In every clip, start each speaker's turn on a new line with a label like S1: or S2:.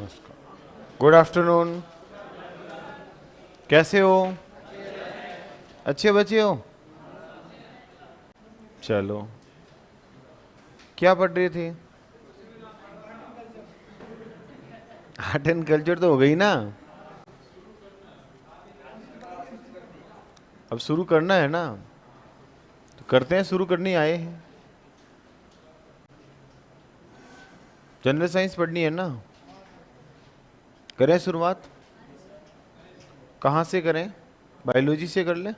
S1: नमस्कार। Good afternoon. कैसे हो? अच्छे बच्चे हो? चलो, क्या पढ़ रहे थे? आर्ट एंड कल्चर तो हो गई ना, अब शुरू करना है ना, तो करते हैं। शुरू करने आए हैं। जनरल साइंस पढ़नी है ना, करें शुरुआत। कहाँ से करें? बायोलॉजी से कर लें।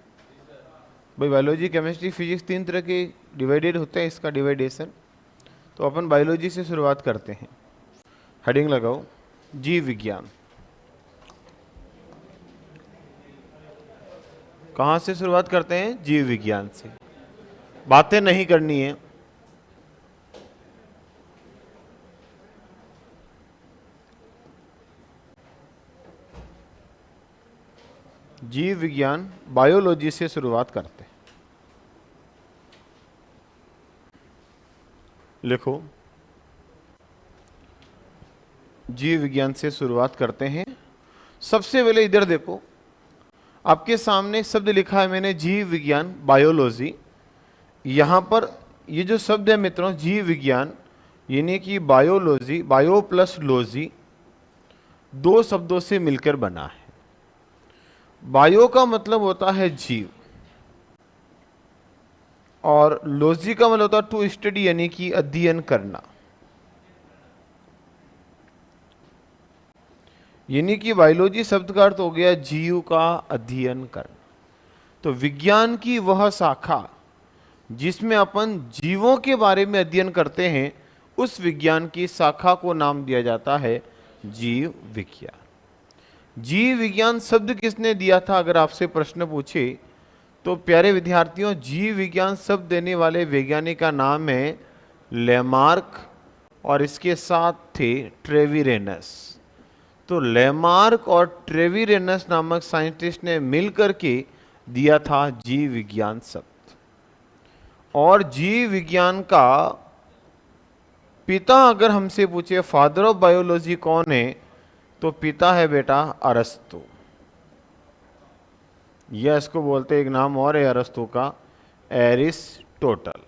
S1: भाई बायोलॉजी, केमिस्ट्री, फिजिक्स तीन तरह के डिवाइडेड होते हैं, इसका डिवाइडेशन। तो अपन बायोलॉजी से शुरुआत करते हैं। हेडिंग लगाओ, जीव विज्ञान। कहाँ से शुरुआत करते हैं? जीव विज्ञान से। बातें नहीं करनी है। जीव विज्ञान बायोलॉजी से शुरुआत करते हैं। लिखो, जीव विज्ञान से शुरुआत करते हैं। सबसे पहले इधर देखो, आपके सामने शब्द लिखा है मैंने, जीव विज्ञान, बायोलॉजी। यहां पर ये जो शब्द है मित्रों, जीव विज्ञान यानी कि बायोलॉजी, बायो प्लस लॉजी, दो शब्दों से मिलकर बना है। बायो का मतलब होता है जीव, और लॉजी का मतलब होता है टू स्टडी यानी कि अध्ययन करना। यानी कि बायोलॉजी शब्द का अर्थ हो गया जीव का अध्ययन करना। तो विज्ञान की वह शाखा जिसमें अपन जीवों के बारे में अध्ययन करते हैं, उस विज्ञान की शाखा को नाम दिया जाता है जीव विज्ञान। जीव विज्ञान शब्द किसने दिया था, अगर आपसे प्रश्न पूछे तो प्यारे विद्यार्थियों, जीव विज्ञान शब्द देने वाले वैज्ञानिक का नाम है लेमार्क, और इसके साथ थे ट्रेविरेनस। तो लेमार्क और ट्रेविरेनस नामक साइंटिस्ट ने मिलकर के दिया था जीव विज्ञान शब्द। और जीव विज्ञान का पिता अगर हमसे पूछे फादर ऑफ बायोलॉजी कौन है, तो पिता है बेटा अरस्तु। यह इसको बोलते एक नाम और है अरस्तु का, एरिस्टोटल।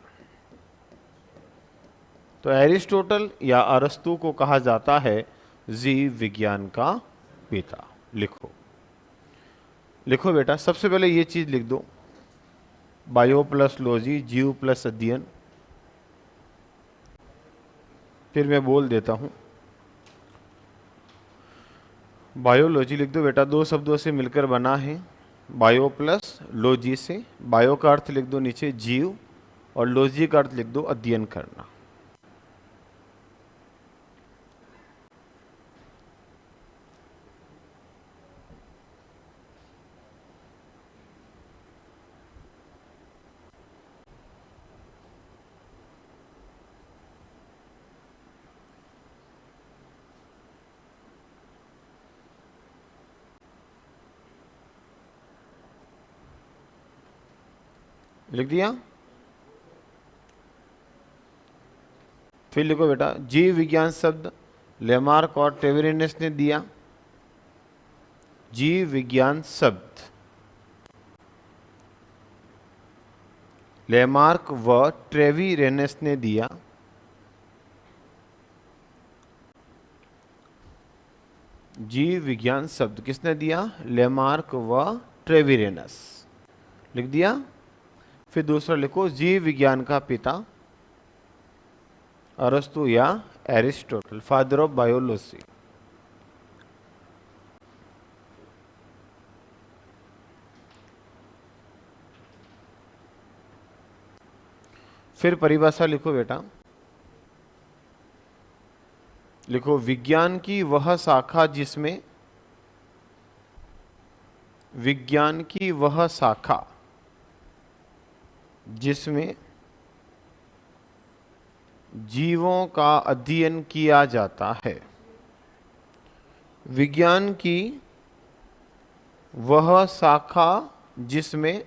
S1: तो एरिस्टोटल या अरस्तु को कहा जाता है जीव विज्ञान का पिता। लिखो, लिखो बेटा, सबसे पहले ये चीज लिख दो, बायो प्लस लॉजी, जीव प्लस अध्ययन। फिर मैं बोल देता हूं, बायोलॉजी लिख दो बेटा, दो शब्दों से मिलकर बना है, बायो प्लस लॉजी से। बायो का अर्थ लिख दो नीचे जीव, और लॉजी का अर्थ लिख दो अध्ययन करना। लिख दिया? फिर लिखो बेटा, जीव विज्ञान शब्द लेमार्क और ट्रेविरेनस ने दिया। जीव विज्ञान शब्द लेमार्क व ट्रेविरेनस ने दिया। जीव विज्ञान शब्द किसने दिया? लेमार्क व ट्रेविरेनस। लिख दिया? फिर दूसरा लिखो, जीव विज्ञान का पिता अरस्तु या एरिस्टोटल, फादर ऑफ बायोलॉजी। फिर परिभाषा लिखो बेटा, लिखो विज्ञान की वह शाखा जिसमें, विज्ञान की वह शाखा जिसमें जीवों का अध्ययन किया जाता है। विज्ञान की वह शाखा जिसमें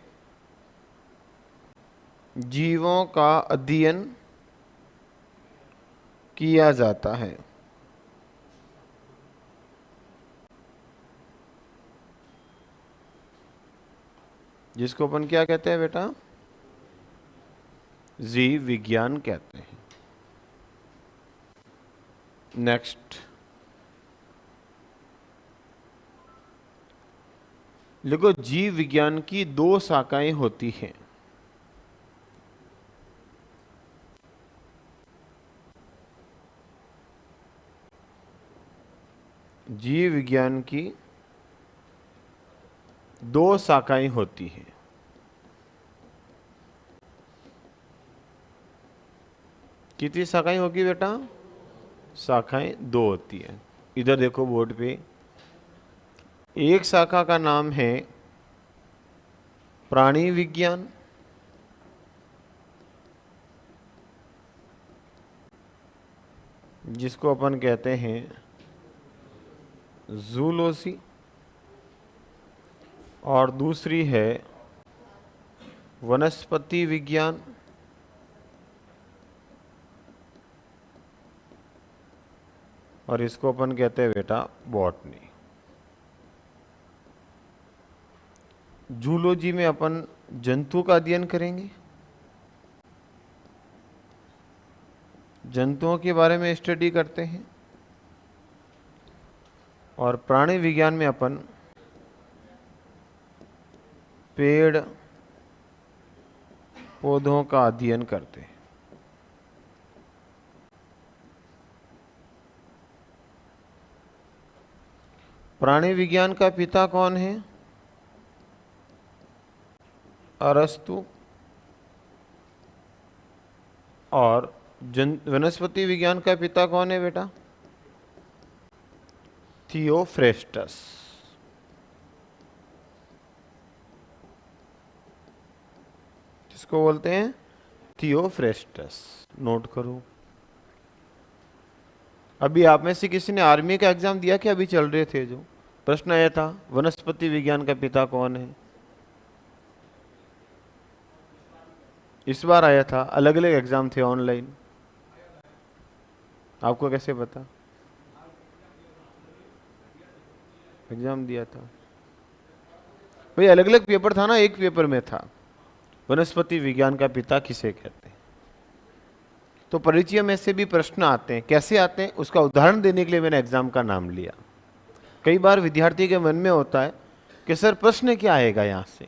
S1: जीवों का अध्ययन किया जाता है। जिसको अपन क्या कहते हैं बेटा? जीव विज्ञान कहते हैं। नेक्स्ट देखो, जीव विज्ञान की दो शाखाएं होती हैं। जीव विज्ञान की दो शाखाएं होती हैं। कितनी शाखाएं होगी बेटा? शाखाएं दो होती है। इधर देखो बोर्ड पे, एक शाखा का नाम है प्राणी विज्ञान, जिसको अपन कहते हैं जूलॉजी, और दूसरी है वनस्पति विज्ञान, और इसको अपन कहते हैं बेटा बॉटनी। जूलॉजी में अपन जंतु का अध्ययन करेंगे, जंतुओं के बारे में स्टडी करते हैं, और प्राणी विज्ञान में अपन पेड़ पौधों का अध्ययन करते हैं। प्राणी विज्ञान का पिता कौन है? अरस्तु। और वनस्पति विज्ञान का पिता कौन है बेटा? थियोफ्रेस्टस। किसको बोलते हैं? थियोफ्रेस्टस। नोट करो। अभी आप में से किसी ने आर्मी का एग्जाम दिया कि अभी चल रहे थे? जो प्रश्न आया था, वनस्पति विज्ञान का पिता कौन है? इस बार आया था, अलग अलग एग्जाम थे ऑनलाइन। आपको कैसे पता? एग्जाम दिया था भाई, अलग अलग पेपर था ना, एक पेपर में था वनस्पति विज्ञान का पिता किसे कहते हैं। तो परिचय में से भी प्रश्न आते हैं। कैसे आते हैं उसका उदाहरण देने के लिए मैंने एग्जाम का नाम लिया। कई बार विद्यार्थी के मन में होता है कि सर प्रश्न क्या आएगा यहाँ से,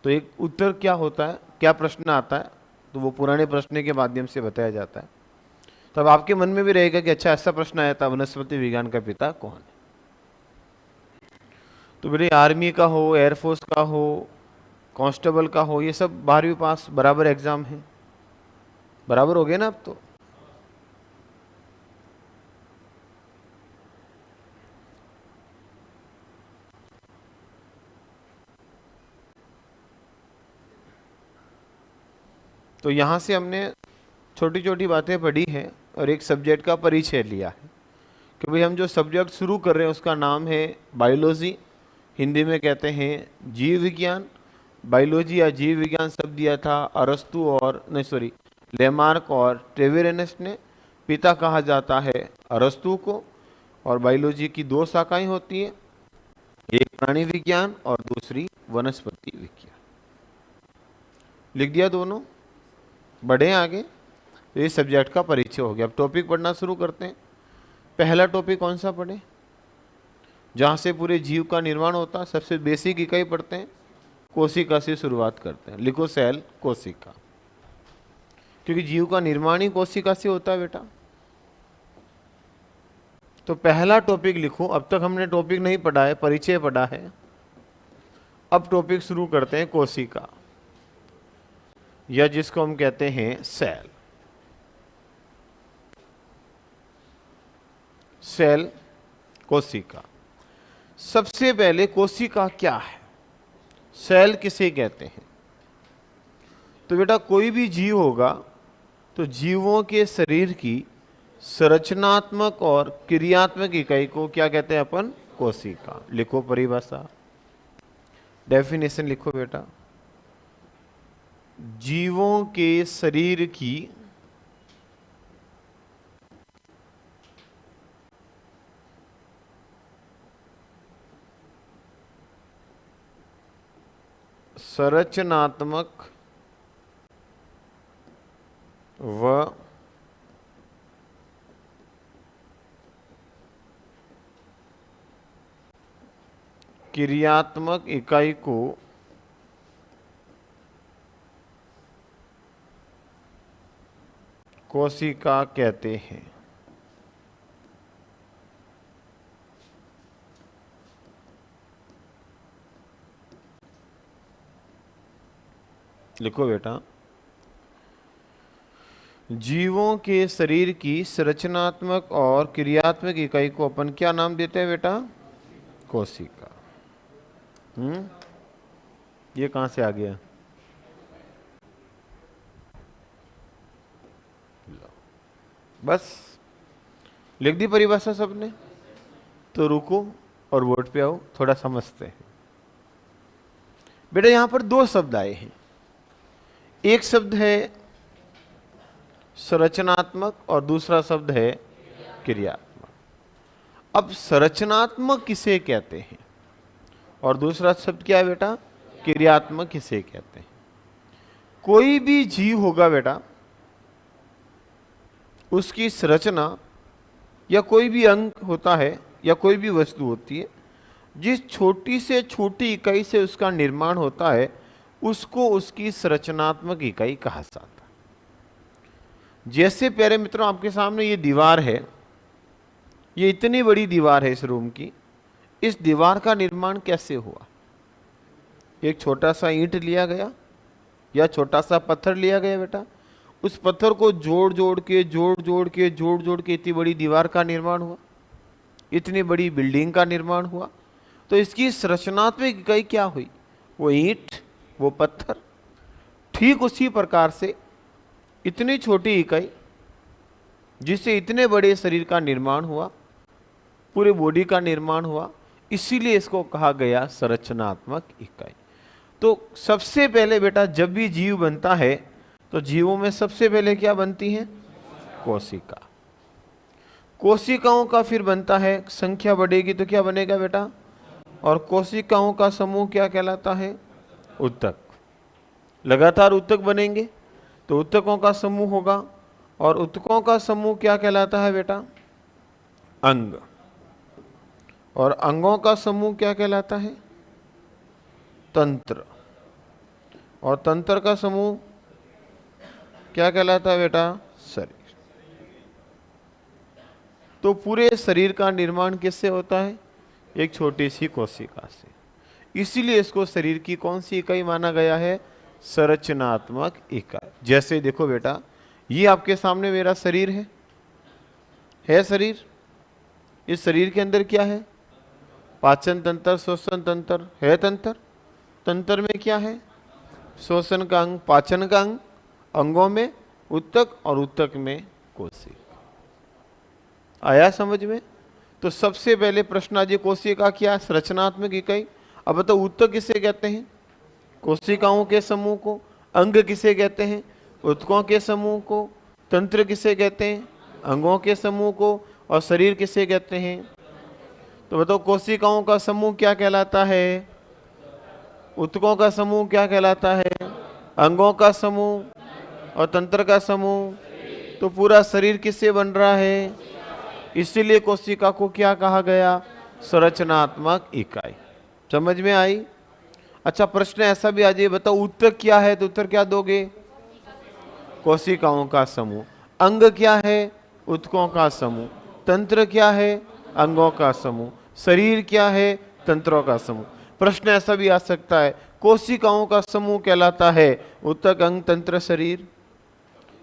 S1: तो एक उत्तर क्या होता है, क्या प्रश्न आता है, तो वो पुराने प्रश्न के माध्यम से बताया जाता है। तो अब आपके मन में भी रहेगा कि अच्छा ऐसा प्रश्न आया था, वनस्पति विज्ञान का पिता कौन है। तो मेरे आर्मी का हो, एयरफोर्स का हो, कांस्टेबल का हो, ये सब 12वीं पास बराबर एग्जाम है। बराबर हो गए ना अब तो? तो यहाँ से हमने छोटी छोटी बातें पढ़ी हैं और एक सब्जेक्ट का परिचय लिया है कि भाई हम जो सब्जेक्ट शुरू कर रहे हैं उसका नाम है बायोलॉजी, हिंदी में कहते हैं जीव विज्ञान। बायोलॉजी या जीव विज्ञान शब्द दिया था अरस्तु और नहीं सॉरी लेमार्क और ट्रेवेरेनस ने। पिता कहा जाता है अरस्तु को। और बायोलॉजी की दो शाखाएं होती हैं, एक प्राणी विज्ञान और दूसरी वनस्पति विज्ञान। लिख दिया दोनों? बढ़े आगे। तो ये सब्जेक्ट का परिचय हो गया। अब टॉपिक पढ़ना शुरू करते हैं। पहला टॉपिक कौन सा पढ़े? जहाँ से पूरे जीव का निर्माण होता है, सबसे बेसिक इकाई पढ़ते हैं, कोशिका से शुरुआत करते हैं। लिखो सेल, कोशिका, क्योंकि जीव का निर्माण ही कोशिका से होता है बेटा। तो पहला टॉपिक लिखो। अब तक हमने टॉपिक नहीं पढ़ा है, परिचय पढ़ा है। अब टॉपिक शुरू करते हैं, कोशिका, या जिसको हम कहते हैं सेल। सेल, कोशिका। सबसे पहले कोशिका क्या है, सेल किसे कहते हैं? तो बेटा कोई भी जीव होगा तो जीवों के शरीर की संरचनात्मक और क्रियात्मक इकाई को क्या कहते हैं अपन? कोशिका। लिखो परिभाषा, डेफिनेशन लिखो बेटा। जीवों के शरीर की संरचनात्मक व क्रियात्मक इकाई को कोशिका कहते हैं। लिखो बेटा, जीवों के शरीर की संरचनात्मक और क्रियात्मक इकाई को अपन क्या नाम देते हैं बेटा? कोशिका। ये कहां से आ गया? बस लिख दी परिभाषा सबने? तो रुको और बोर्ड पे आओ, थोड़ा समझते हैं। बेटा यहां पर दो शब्द आए हैं, एक शब्द है संरचनात्मक और दूसरा शब्द है क्रियात्मक। अब संरचनात्मक किसे कहते हैं और दूसरा शब्द क्या है बेटा? क्रियात्मक किसे कहते हैं? कोई भी जीव होगा बेटा, उसकी संरचना या कोई भी अंग होता है या कोई भी वस्तु होती है, जिस छोटी से छोटी इकाई से उसका निर्माण होता है, उसको उसकी संरचनात्मक इकाई कहा जाता है। जैसे प्यारे मित्रों, आपके सामने ये दीवार है, ये इतनी बड़ी दीवार है इस रूम की। इस दीवार का निर्माण कैसे हुआ? एक छोटा सा ईंट लिया गया या छोटा सा पत्थर लिया गया बेटा, उस पत्थर को जोड़ जोड़ के इतनी बड़ी दीवार का निर्माण हुआ, इतनी बड़ी बिल्डिंग का निर्माण हुआ। तो इसकी संरचनात्मक इकाई क्या हुई? वो ईंट, वो पत्थर। ठीक उसी प्रकार से इतनी छोटी इकाई जिससे इतने बड़े शरीर का निर्माण हुआ, पूरे बॉडी का निर्माण हुआ, इसीलिए इसको कहा गया संरचनात्मक इकाई। तो सबसे पहले बेटा जब भी जीव बनता है तो जीवों में सबसे पहले क्या बनती है? कोशिका। कोशिकाओं का फिर बनता है, संख्या बढ़ेगी तो क्या बनेगा बेटा? और कोशिकाओं का समूह क्या कहलाता है? ऊतक। लगातार ऊतक बनेंगे तो ऊतकों का समूह होगा, और ऊतकों का समूह क्या कहलाता है बेटा? अंग। और अंगों का समूह क्या कहलाता है? तंत्र। और तंत्र का समूह क्या कहलाता है बेटा? शरीर। तो पूरे शरीर का निर्माण किससे होता है? एक छोटी सी कोशिका से। इसीलिए इसको शरीर की कौन सी इकाई माना गया है? संरचनात्मक इकाई। जैसे देखो बेटा, ये आपके सामने मेरा शरीर है शरीर। इस शरीर के अंदर क्या है? पाचन तंत्र, श्वसन तंत्र है। तंत्र में क्या है? श्वसन का अंग, पाचन का अंग, अंगों में ऊतक और ऊतक में कोशिका। आया समझ में? तो सबसे पहले प्रश्न आज, कोशिका क्या? संरचनात्मक इकाई। अब बताओ, ऊतक किसे कहते हैं? कोशिकाओं के समूह को। अंग किसे कहते हैं? ऊतकों के समूह को। तंत्र किसे कहते हैं? अंगों के समूह को। और शरीर किसे कहते हैं? तो बताओ, कोशिकाओं का समूह क्या कहलाता है? ऊतकों का समूह क्या कहलाता है? अंगों का समूह। और तंत्र का समूह। तो पूरा शरीर किससे बन रहा है? इसीलिए कोशिका को क्या कहा गया? संरचनात्मक इकाई। समझ में आई? अच्छा, प्रश्न ऐसा भी आ जाए, बताओ ऊतक क्या है? तो उत्तर क्या दोगे? कोशिकाओं का समूह। अंग क्या है? ऊतकों का समूह। तंत्र क्या है? अंगों का समूह। शरीर क्या है? तंत्रों का समूह। प्रश्न ऐसा भी आ सकता है, कोशिकाओं का समूह कहलाता है ऊतक, अंग, तंत्र, शरीर।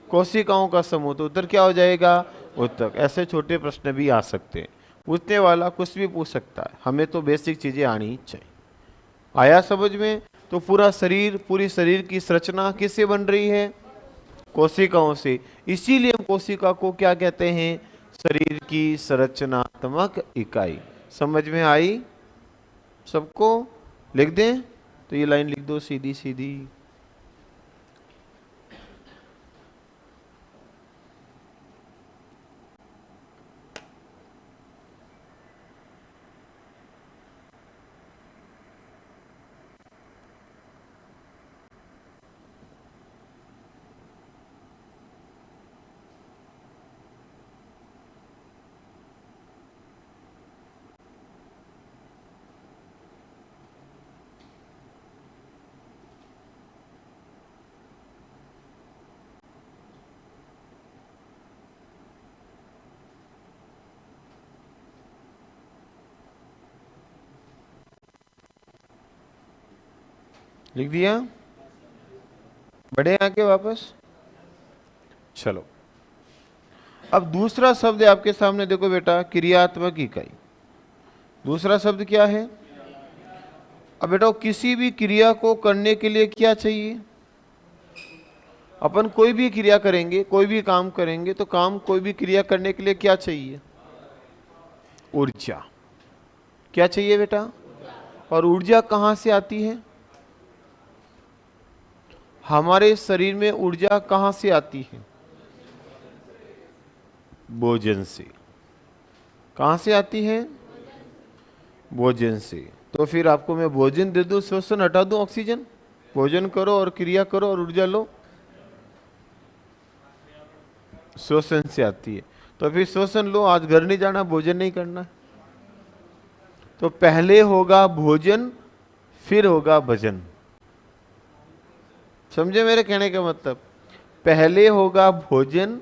S1: कोशिकाओं का समूह, तो उत्तर क्या हो जाएगा? ऊतक। ऐसे छोटे प्रश्न भी आ सकते हैं, पूछने वाला कुछ भी पूछ सकता है, हमें तो बेसिक चीजें आनी चाहिए। आया समझ में? तो पूरा शरीर, पूरी शरीर की संरचना किससे बन रही है? कोशिकाओं से। इसीलिए हम कोशिका को क्या कहते हैं? शरीर की संरचनात्मक इकाई। समझ में आई सबको? लिख दें तो ये लाइन लिख दो सीधी सीधी। लिख दिया? बढ़े आगे वापस? चलो, अब दूसरा शब्द है आपके सामने, देखो बेटा, क्रियात्मक इकाई। दूसरा शब्द क्या है? अब बेटा किसी भी क्रिया को करने के लिए क्या चाहिए? अपन कोई भी क्रिया करेंगे, कोई भी काम करेंगे, तो काम कोई भी क्रिया करने के लिए क्या चाहिए? ऊर्जा। क्या चाहिए बेटा? और ऊर्जा कहां से आती है? हमारे शरीर में ऊर्जा कहां से आती है? भोजन से। कहां से आती है? भोजन से। तो फिर आपको मैं भोजन दे दूं, श्वसन हटा दूं, ऑक्सीजन? भोजन करो और क्रिया करो और ऊर्जा लो। श्वसन से आती है। तो फिर श्वसन लो, आज घर नहीं जाना, भोजन नहीं करना। तो पहले होगा भोजन, फिर होगा भजन। समझे मेरे कहने का मतलब? पहले होगा भोजन,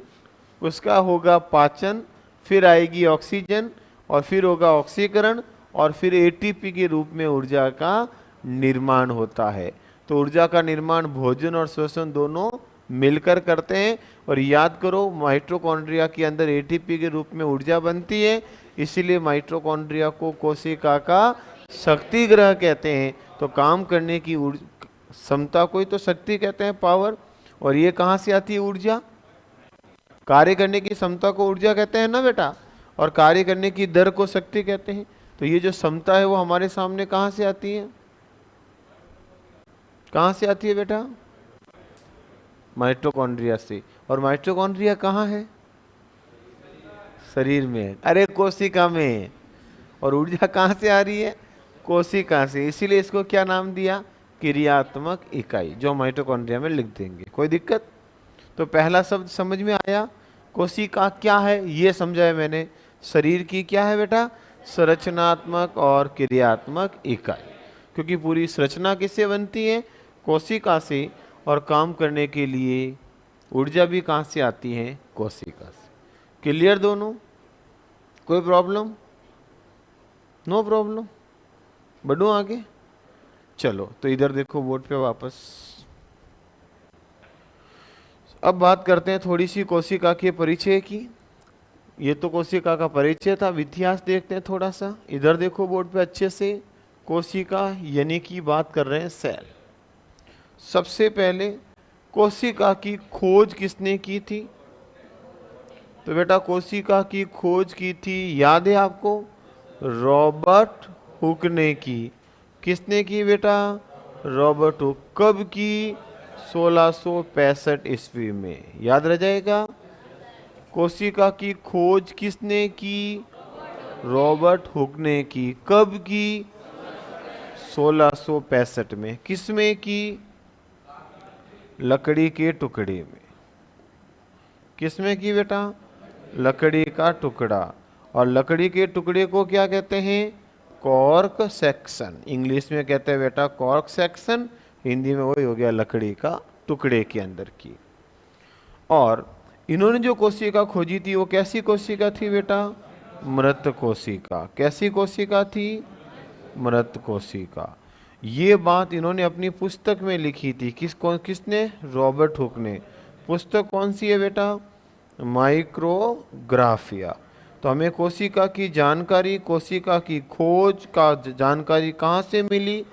S1: उसका होगा पाचन, फिर आएगी ऑक्सीजन, और फिर होगा ऑक्सीकरण, और फिर एटीपी के रूप में ऊर्जा का निर्माण होता है। तो ऊर्जा का निर्माण भोजन और श्वसन दोनों मिलकर करते हैं। और याद करो, माइटोकॉन्ड्रिया के अंदर एटीपी के रूप में ऊर्जा बनती है, इसीलिए माइटोकॉन्ड्रिया को कोशिका का शक्ति ग्रह कहते हैं। तो काम करने की क्षमता को ही तो शक्ति कहते हैं, पावर। और ये कहाँ से आती है ऊर्जा? कार्य करने की क्षमता को ऊर्जा कहते हैं ना बेटा, और कार्य करने की दर को शक्ति कहते हैं। तो ये जो क्षमता है वो हमारे सामने कहाँ से आती है? कहाँ से आती है बेटा? माइटोकॉन्ड्रिया से। और माइटोकॉन्ड्रिया कहाँ है? शरीर में। अरे कोशिका में। और ऊर्जा कहाँ से आ रही है? कोशिका से। इसीलिए इसको क्या नाम दिया? क्रियात्मक इकाई, जो माइटोकॉन्ड्रिया में लिख देंगे। कोई दिक्कत? तो पहला शब्द समझ में आया। कोशिका क्या है ये समझाया मैंने। शरीर की क्या है बेटा? संरचनात्मक और क्रियात्मक इकाई। क्योंकि पूरी संरचना किससे बनती है? कोशिका से। और काम करने के लिए ऊर्जा भी कहाँ से आती है? कोशिका से। क्लियर दोनों? कोई प्रॉब्लम? No problem. बढ़ो आगे। चलो, तो इधर देखो बोर्ड पे वापस। अब बात करते हैं थोड़ी सी कोशिका के परिचय की। ये तो कोशिका का परिचय था, इतिहास देखते हैं थोड़ा सा। इधर देखो बोर्ड पे अच्छे से। कोशिका यानी कि बात कर रहे हैं सेल। सबसे पहले कोशिका की खोज किसने की थी? तो बेटा कोशिका की खोज की थी, याद है आपको? रॉबर्ट हुक ने की। किसने की बेटा? Robert Hooke. कब की? 1665 ईस्वी में। याद रह जाएगा। कोशिका की खोज किसने की? रॉबर्ट हुक ने की। कब की? 1665 में। किसमें की? लकड़ी के टुकड़े में। किसमें की बेटा? लकड़ी का टुकड़ा। और लकड़ी के टुकड़े को क्या कहते हैं? Cork section. इंग्लिश में कहते हैं बेटा कॉर्क सेक्शन, हिंदी में वही हो गया लकड़ी का टुकड़े के अंदर की। और इन्होंने जो कोशिका खोजी थी वो कैसी कोशिका थी बेटा? मृत कोशिका। कैसी कोशिका थी? मृत कोशिका। ये बात इन्होंने अपनी पुस्तक में लिखी थी। किसने? रॉबर्ट हुक ने। पुस्तक कौन सी है बेटा? माइक्रोग्राफिया। तो हमें कोशिका की जानकारी, कोशिका की खोज का जानकारी कहाँ से मिली?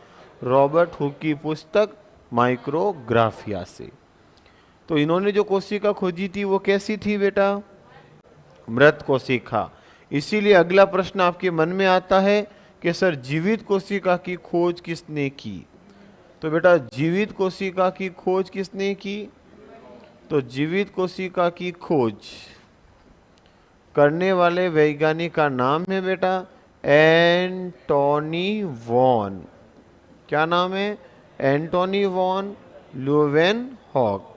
S1: रॉबर्ट हुक की पुस्तक माइक्रोग्राफिया से। तो इन्होंने जो कोशिका खोजी थी वो कैसी थी बेटा? मृत कोशिका। इसीलिए अगला प्रश्न आपके मन में आता है कि सर जीवित कोशिका की खोज किसने की? तो बेटा जीवित कोशिका की खोज किसने की? तो जीवित कोशिका की खोज करने वाले वैज्ञानिक का नाम है बेटा एंटोनी वॉन। क्या नाम है? Antony von Leeuwenhoek.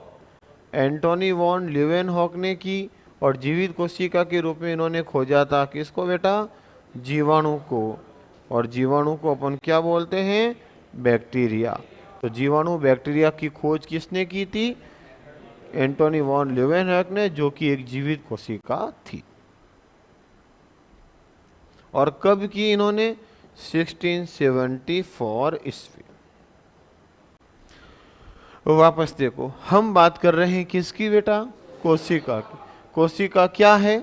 S1: Antony von Leeuwenhoek ने की। और जीवित कोशिका के रूप में इन्होंने खोजा था किसको बेटा? जीवाणु को। और जीवाणु को अपन क्या बोलते हैं? बैक्टीरिया। तो जीवाणु बैक्टीरिया की खोज किसने की थी? एंटोनी वॉन ल्यूवेनहॉक ने, जो कि एक जीवित कोशिका थी। और कब की इन्होंने? 1674 ईस्वी। वापस देखो, हम बात कर रहे हैं किसकी बेटा? कोशिका की। कोशिका क्या है?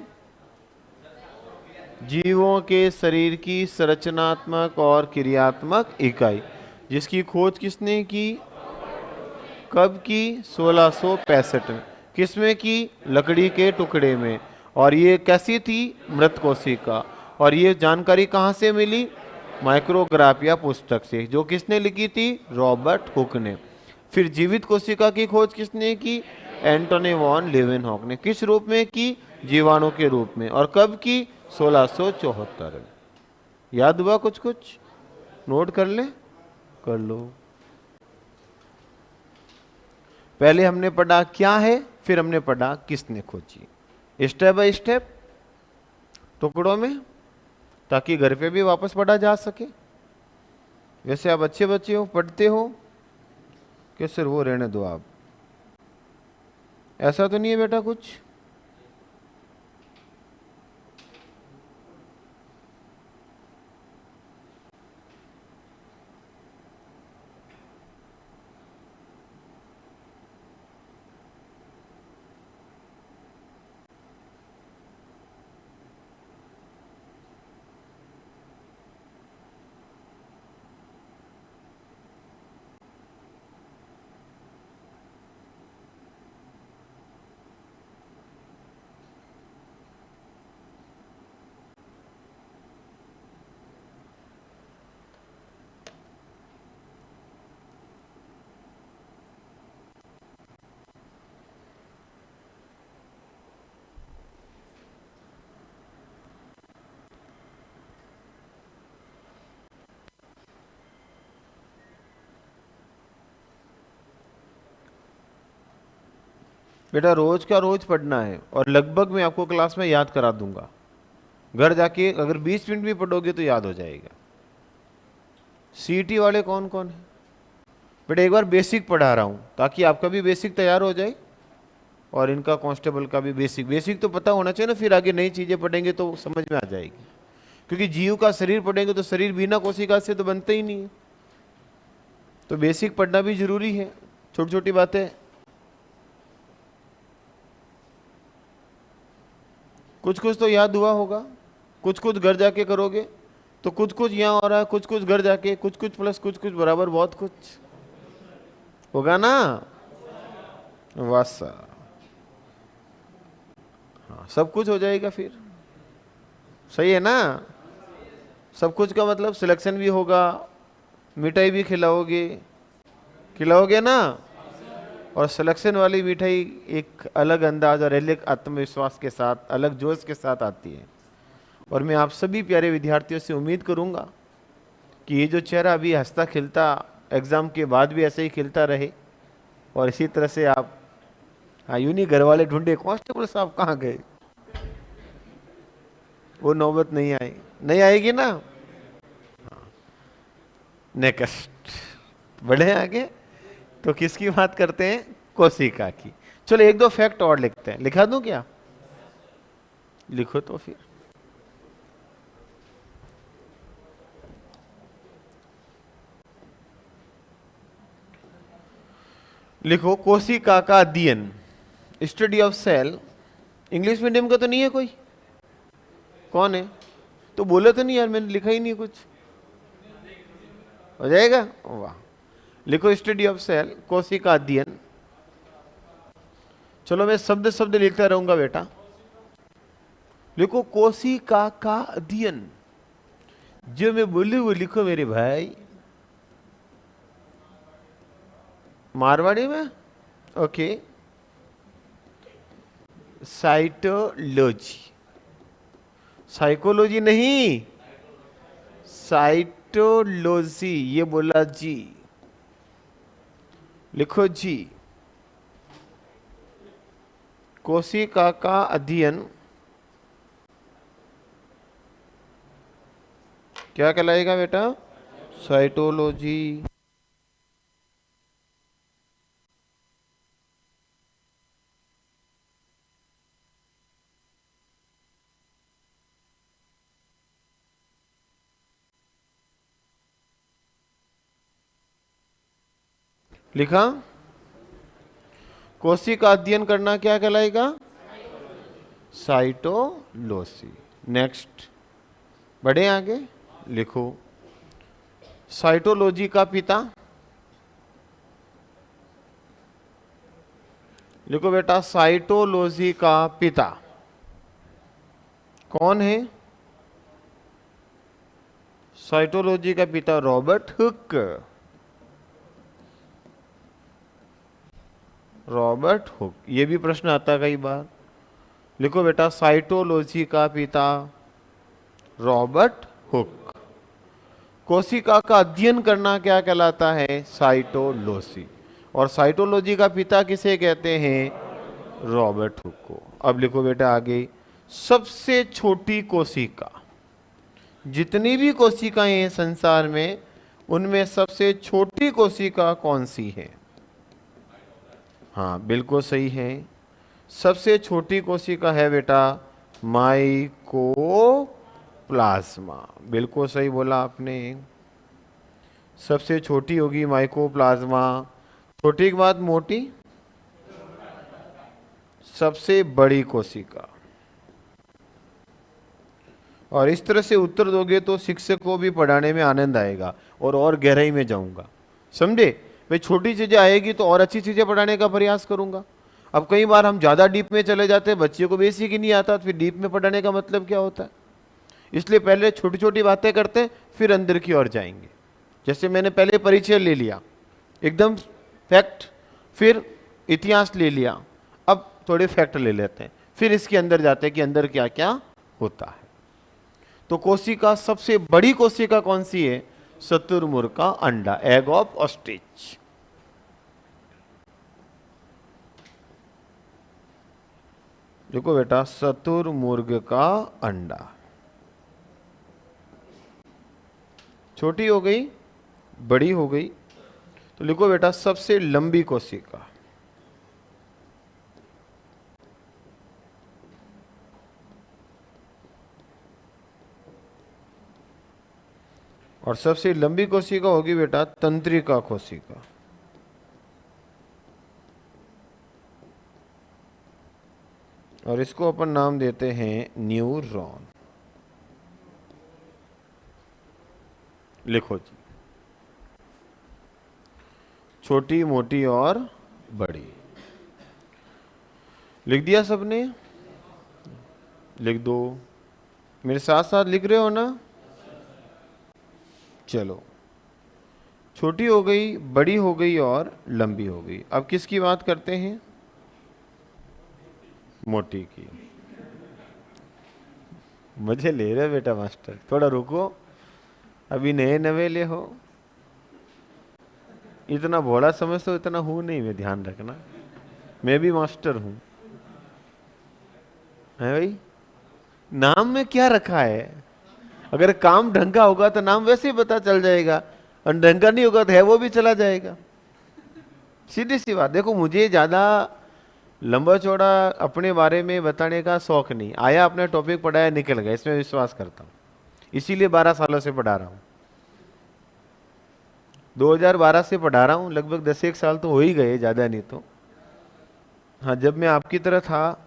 S1: जीवों के शरीर की संरचनात्मक और क्रियात्मक इकाई, जिसकी खोज किसने की? कब की? 1665 में। किसमें की? लकड़ी के टुकड़े में। और ये कैसी थी? मृत कोशिका। और ये जानकारी कहाँ से मिली? माइक्रोग्राफिया पुस्तक से, जो किसने लिखी थी? रॉबर्ट हुक ने। फिर जीवित कोशिका की खोज किसने की? एंटोनी वॉन लेवेनहॉक ने। किस रूप में की? जीवाणु के रूप में। और कब की? 1674। याद हुआ कुछ कुछ? नोट कर ले, कर लो। पहले हमने पढ़ा क्या है, फिर हमने पढ़ा किसने खोजी, स्टेप बाय स्टेप, टुकड़ों में, ताकि घर पे भी वापस पढ़ा जा सके। वैसे आप अच्छे बच्चे हो, पढ़ते हो कि सिर्फ वो रहने दो आप? ऐसा तो नहीं है बेटा कुछ? बेटा रोज का रोज पढ़ना है, और लगभग मैं आपको क्लास में याद करा दूंगा। घर जाके अगर 20 मिनट भी पढ़ोगे तो याद हो जाएगा। सीईटी वाले कौन कौन है? बेटा एक बार बेसिक पढ़ा रहा हूं, ताकि आपका भी बेसिक तैयार हो जाए और इनका कांस्टेबल का भी बेसिक। बेसिक तो पता होना चाहिए ना, फिर आगे नई चीजें पढ़ेंगे तो समझ में आ जाएगी। क्योंकि जीव का शरीर पढ़ेंगे तो शरीर बिना कोशिका से तो बनते ही नहीं है, तो बेसिक पढ़ना भी जरूरी है। छोटी छोटी बातें, कुछ कुछ तो याद हुआ होगा, कुछ कुछ घर जाके करोगे तो कुछ कुछ यहाँ हो रहा है, कुछ कुछ घर जाके, कुछ कुछ प्लस कुछ कुछ बराबर बहुत कुछ होगा ना। बस हाँ, सब कुछ हो जाएगा फिर। सही है ना? सब कुछ का मतलब सिलेक्शन भी होगा, मिठाई भी खिलाओगे, खिलाओगे ना। और सिलेक्शन वाली मिठाई एक अलग अंदाज और अलग आत्मविश्वास के साथ, अलग जोश के साथ आती है। और मैं आप सभी प्यारे विद्यार्थियों से उम्मीद करूंगा कि ये जो चेहरा अभी हंसता खिलता एग्जाम के बाद भी ऐसे ही खिलता रहे, और इसी तरह से आप, हाँ यूं नहीं घर वाले ढूंढे कांस्टेबल साहब कहाँ गए, वो नौबत नहीं आई, नहीं आएगी ना। नेक्स्ट बढ़े आगे, तो किसकी बात करते हैं? कोशिका की। चलो एक दो फैक्ट और लिखते हैं, लिखा दूं क्या? लिखो तो फिर। लिखो, कोशिका का अध्ययन, study of cell. English medium का तो नहीं है कोई? कौन है? तो बोले तो नहीं यार, मैंने लिखा ही नहीं कुछ। हो जाएगा, वाह। लिखो स्टडी ऑफ सेल, कोशिका अध्ययन। चलो मैं शब्द शब्द लिखता रहूंगा बेटा। लिखो कोशिका का अध्ययन, जो मैं बोलू वो लिखो मेरे भाई। मारवाड़ी में? ओके। साइटोलॉजी, साइकोलॉजी नहीं, साइटोलॉजी, ये बोला जी। लिखो जी। कोशिका का अध्ययन क्या कहलाएगा बेटा? साइटोलॉजी। लिखा? कोशिका अध्ययन करना क्या कहलाएगा? साइटोलॉजी। नेक्स्ट, बढ़े आगे, लिखो साइटोलॉजी का पिता। लिखो बेटा, साइटोलॉजी का पिता कौन है? साइटोलॉजी का पिता रॉबर्ट हुक। रॉबर्ट हुक, ये भी प्रश्न आता है कई बार। लिखो बेटा, साइटोलॉजी का पिता रॉबर्ट हुक। कोशिका का अध्ययन करना क्या कहलाता है? साइटोलॉजी। और साइटोलॉजी का पिता किसे कहते हैं? रॉबर्ट हुक को। अब लिखो बेटा आगे, सबसे छोटी कोशिका, जितनी भी कोशिकाएं हैं संसार में, उनमें सबसे छोटी कोशिका कौन सी है? हाँ बिल्कुल सही है, सबसे छोटी कोशिका है बेटा माइकोप्लाज्मा। बिल्कुल सही बोला आपने, सबसे छोटी होगी माइकोप्लाज्मा। छोटी के बाद मोटी, सबसे बड़ी कोशिका। और इस तरह से उत्तर दोगे तो शिक्षक को भी पढ़ाने में आनंद आएगा और गहराई में जाऊंगा, समझे भाई। छोटी चीजें आएगी तो और अच्छी चीजें पढ़ाने का प्रयास करूंगा। अब कई बार हम ज्यादा डीप में चले जाते हैं, बच्चे को बेसिक ही नहीं आता, तो फिर डीप में पढ़ाने का मतलब क्या होता है? इसलिए पहले छोटी छोटी बातें करते हैं, फिर अंदर की ओर जाएंगे। जैसे मैंने पहले परिचय ले लिया, एकदम फैक्ट, फिर इतिहास ले लिया, अब थोड़े फैक्ट ले लेते हैं, फिर इसके अंदर जाते हैं कि अंदर क्या क्या होता है। तो कोशिका, सबसे बड़ी कोशिका कौन सी है? शुतुरमुर्ग का अंडा, एग ऑफ ऑस्ट्रिच। देखो बेटा, शुतुरमुर्ग का अंडा। छोटी हो गई, बड़ी हो गई, तो लिखो बेटा सबसे लंबी कोशिका। और सबसे लंबी कोशिका होगी बेटा तंत्रिका कोशिका। और इसको अपन नाम देते हैं न्यूरॉन। लिखो जी, छोटी, मोटी और बड़ी। लिख दिया सबने? लिख दो, मेरे साथ साथ लिख रहे हो ना? चलो, छोटी हो गई, बड़ी हो गई और लंबी हो गई। अब किसकी बात करते हैं? मोटी की। मजे ले रहे बेटा मास्टर, थोड़ा रुको, अभी नए नवेले हो, इतना भोला समझते हो, इतना हूं नहीं मैं, ध्यान रखना, मैं भी मास्टर हूं, है भाई। नाम में क्या रखा है? अगर काम ढंग का होगा तो नाम वैसे ही पता चल जाएगा, और ढंग का नहीं होगा तो है वो भी चला जाएगा, सीधी सी बात। देखो, मुझे ज्यादा लंबा चौड़ा अपने बारे में बताने का शौक नहीं, आया अपने टॉपिक पढ़ाया निकल गया, इसमें विश्वास करता हूं, इसीलिए 12 सालों से पढ़ा रहा हूं। 2012 से पढ़ा रहा हूं, लगभग 10 साल तो हो ही गए, ज्यादा नहीं तो। हाँ, जब मैं आपकी तरह था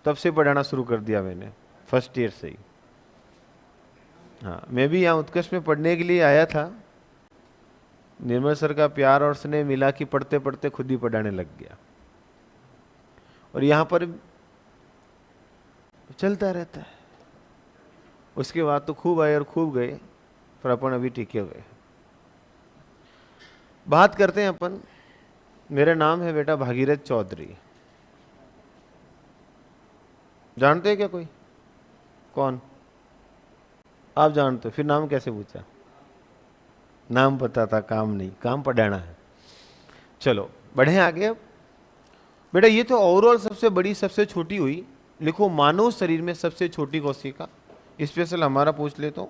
S1: तब से पढ़ाना शुरू कर दिया मैंने, फर्स्ट ईयर से ही। हाँ, मैं भी यहाँ उत्कर्ष में पढ़ने के लिए आया था, निर्मल सर का प्यार और स्नेह मिला कि पढ़ते पढ़ते खुद ही पढ़ाने लग गया, और यहाँ पर चलता रहता है। उसके बाद तो खूब आए और खूब गए, फिर अपन अभी टिके हुए। बात करते हैं अपन, मेरा नाम है बेटा भागीरथ चौधरी। जानते हैं क्या कोई? कौन? आप जानते हो, फिर नाम कैसे पूछा? नाम पता था, काम नहीं, काम पढ़ाना है। चलो बढ़े आगे। अब बेटा ये तो ओवरऑल सबसे बड़ी सबसे छोटी हुई। लिखो मानव शरीर में सबसे छोटी कोशिका, स्पेशल हमारा पूछ ले तो,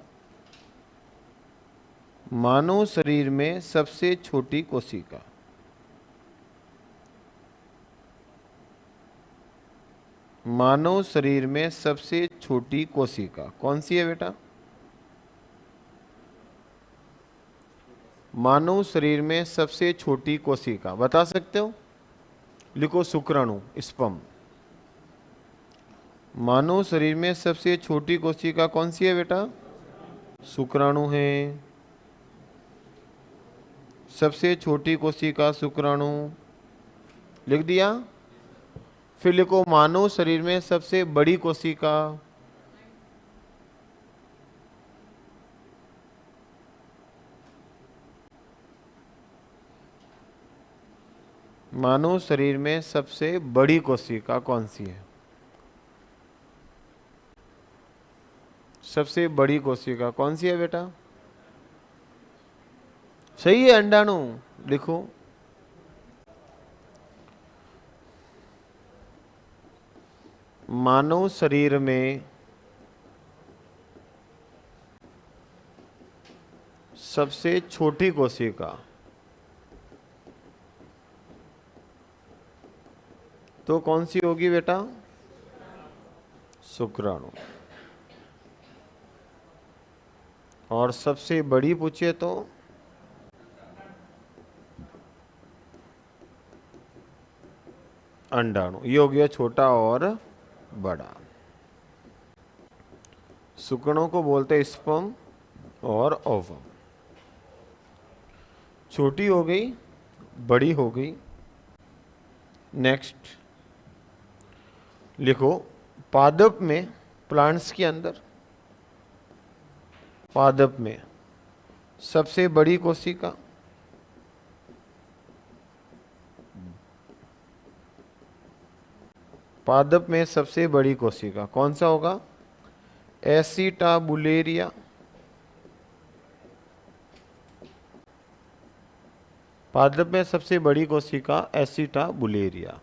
S1: मानव शरीर में सबसे छोटी कोशिका। मानव शरीर में सबसे छोटी कोशिका कौन सी है बेटा? मानव शरीर में सबसे छोटी कोशिका बता सकते हो? लिखो शुक्राणु, स्पर्म। मानव शरीर में सबसे छोटी कोशिका कौन सी है बेटा? शुक्राणु है। सबसे छोटी कोशिका शुक्राणु, लिख दिया। फिर लिखो मानव शरीर में सबसे बड़ी कोशिका। मानव शरीर में सबसे बड़ी कोशिका कौन सी है? सबसे बड़ी कोशिका कौन सी है बेटा? सही है, अंडाणु। लिखो मानव शरीर में सबसे छोटी कोशिका तो कौन सी होगी बेटा? शुक्राणु। और सबसे बड़ी पूछिए तो अंडाणु। ये हो गया छोटा और बड़ा। शुक्राणु को बोलते हैं स्पर्म और ओवम। छोटी हो गई, बड़ी हो गई। नेक्स्ट लिखो पादप में, प्लांट्स के अंदर पादप में सबसे बड़ी कोशिका पादप में सबसे बड़ी कोशिका कौन सा होगा? एसिटाबुलेरिया। पादप में सबसे बड़ी कोशिका एसिटाबुलेरिया।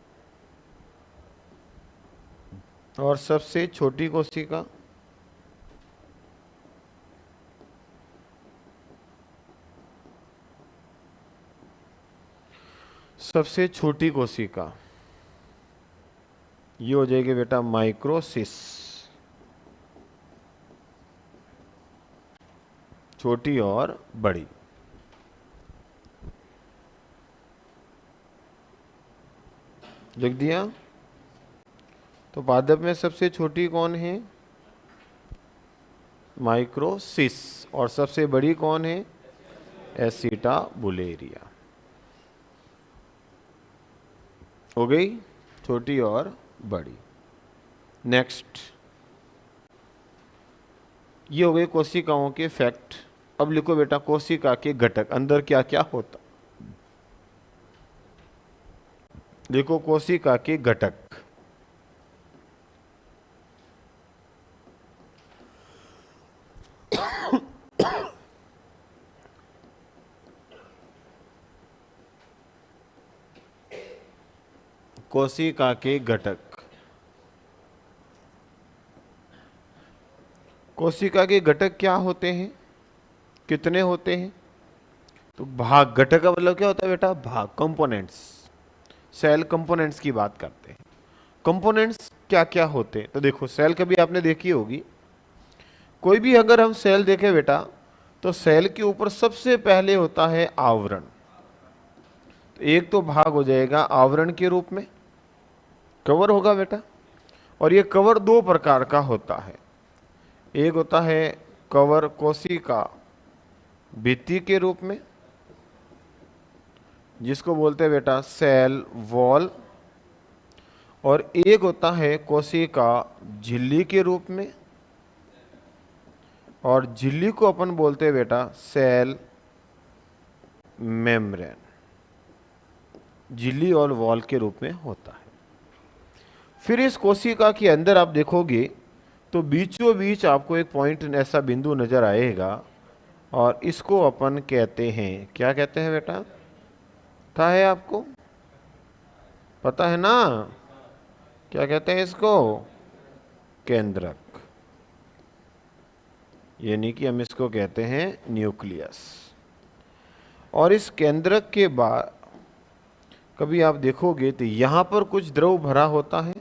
S1: और सबसे छोटी कोशिका सबसे छोटी कोशिका ये हो जाएगी बेटा माइक्रोसिस। छोटी और बड़ी। लिख दिया। तो पादप में सबसे छोटी कौन है? माइक्रोसिस। और सबसे बड़ी कौन है? एसिटाबुलेरिया। हो गई छोटी और बड़ी। नेक्स्ट, ये हो गए कोशिकाओं के फैक्ट। अब लिखो बेटा कोशिका के घटक, अंदर क्या क्या होता। देखो कोशिका के घटक। कोशिका के घटक। कोशिका के घटक क्या होते हैं? कितने होते हैं? तो भाग। घटक का मतलब क्या होता है बेटा? भाग, कंपोनेंट्स। सेल कंपोनेंट्स की बात करते हैं। कंपोनेंट्स क्या क्या होते हैं? तो देखो सेल कभी आपने देखी होगी। कोई भी अगर हम सेल देखें बेटा तो सेल के ऊपर सबसे पहले होता है आवरण। तो एक तो भाग हो जाएगा आवरण के रूप में, कवर होगा बेटा। और ये कवर दो प्रकार का होता है। एक होता है कवर कोशिका भित्ति के रूप में, जिसको बोलते हैं बेटा सेल वॉल। और एक होता है कोशिका झिल्ली के रूप में, और झिल्ली को अपन बोलते हैं बेटा सेल मेम्ब्रेन। झिल्ली और वॉल के रूप में होता है। फिर इस कोशिका के अंदर आप देखोगे तो बीचों बीच आपको एक पॉइंट ऐसा बिंदु नजर आएगा, और इसको अपन कहते हैं, क्या कहते हैं बेटा? पता है आपको? पता है ना? क्या कहते हैं इसको? केंद्रक। यानी कि हम इसको कहते हैं न्यूक्लियस। और इस केंद्रक के बाद कभी आप देखोगे तो यहां पर कुछ द्रव भरा होता है,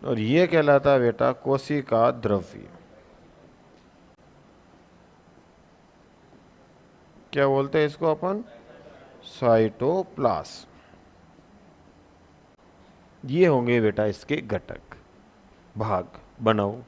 S1: और ये कहलाता है बेटा कोशिका द्रव्य। क्या बोलते हैं इसको अपन? साइटोप्लाज्म। ये होंगे बेटा इसके घटक, भाग, बनाओ।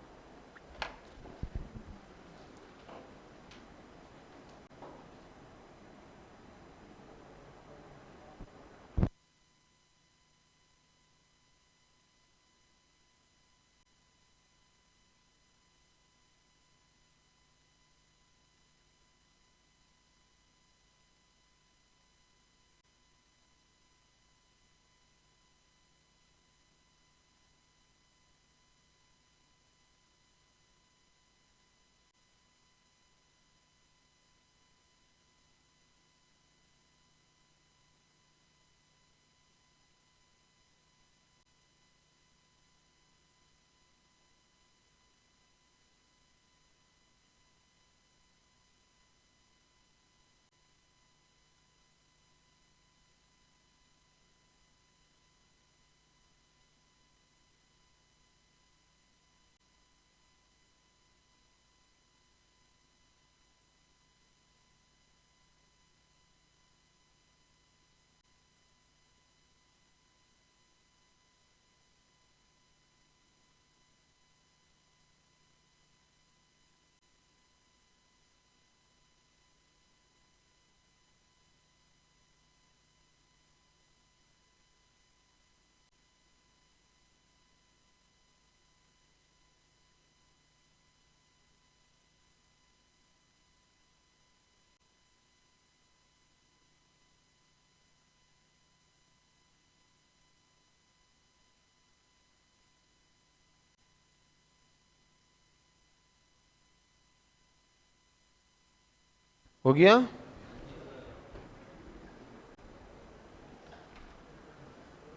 S1: हो गया?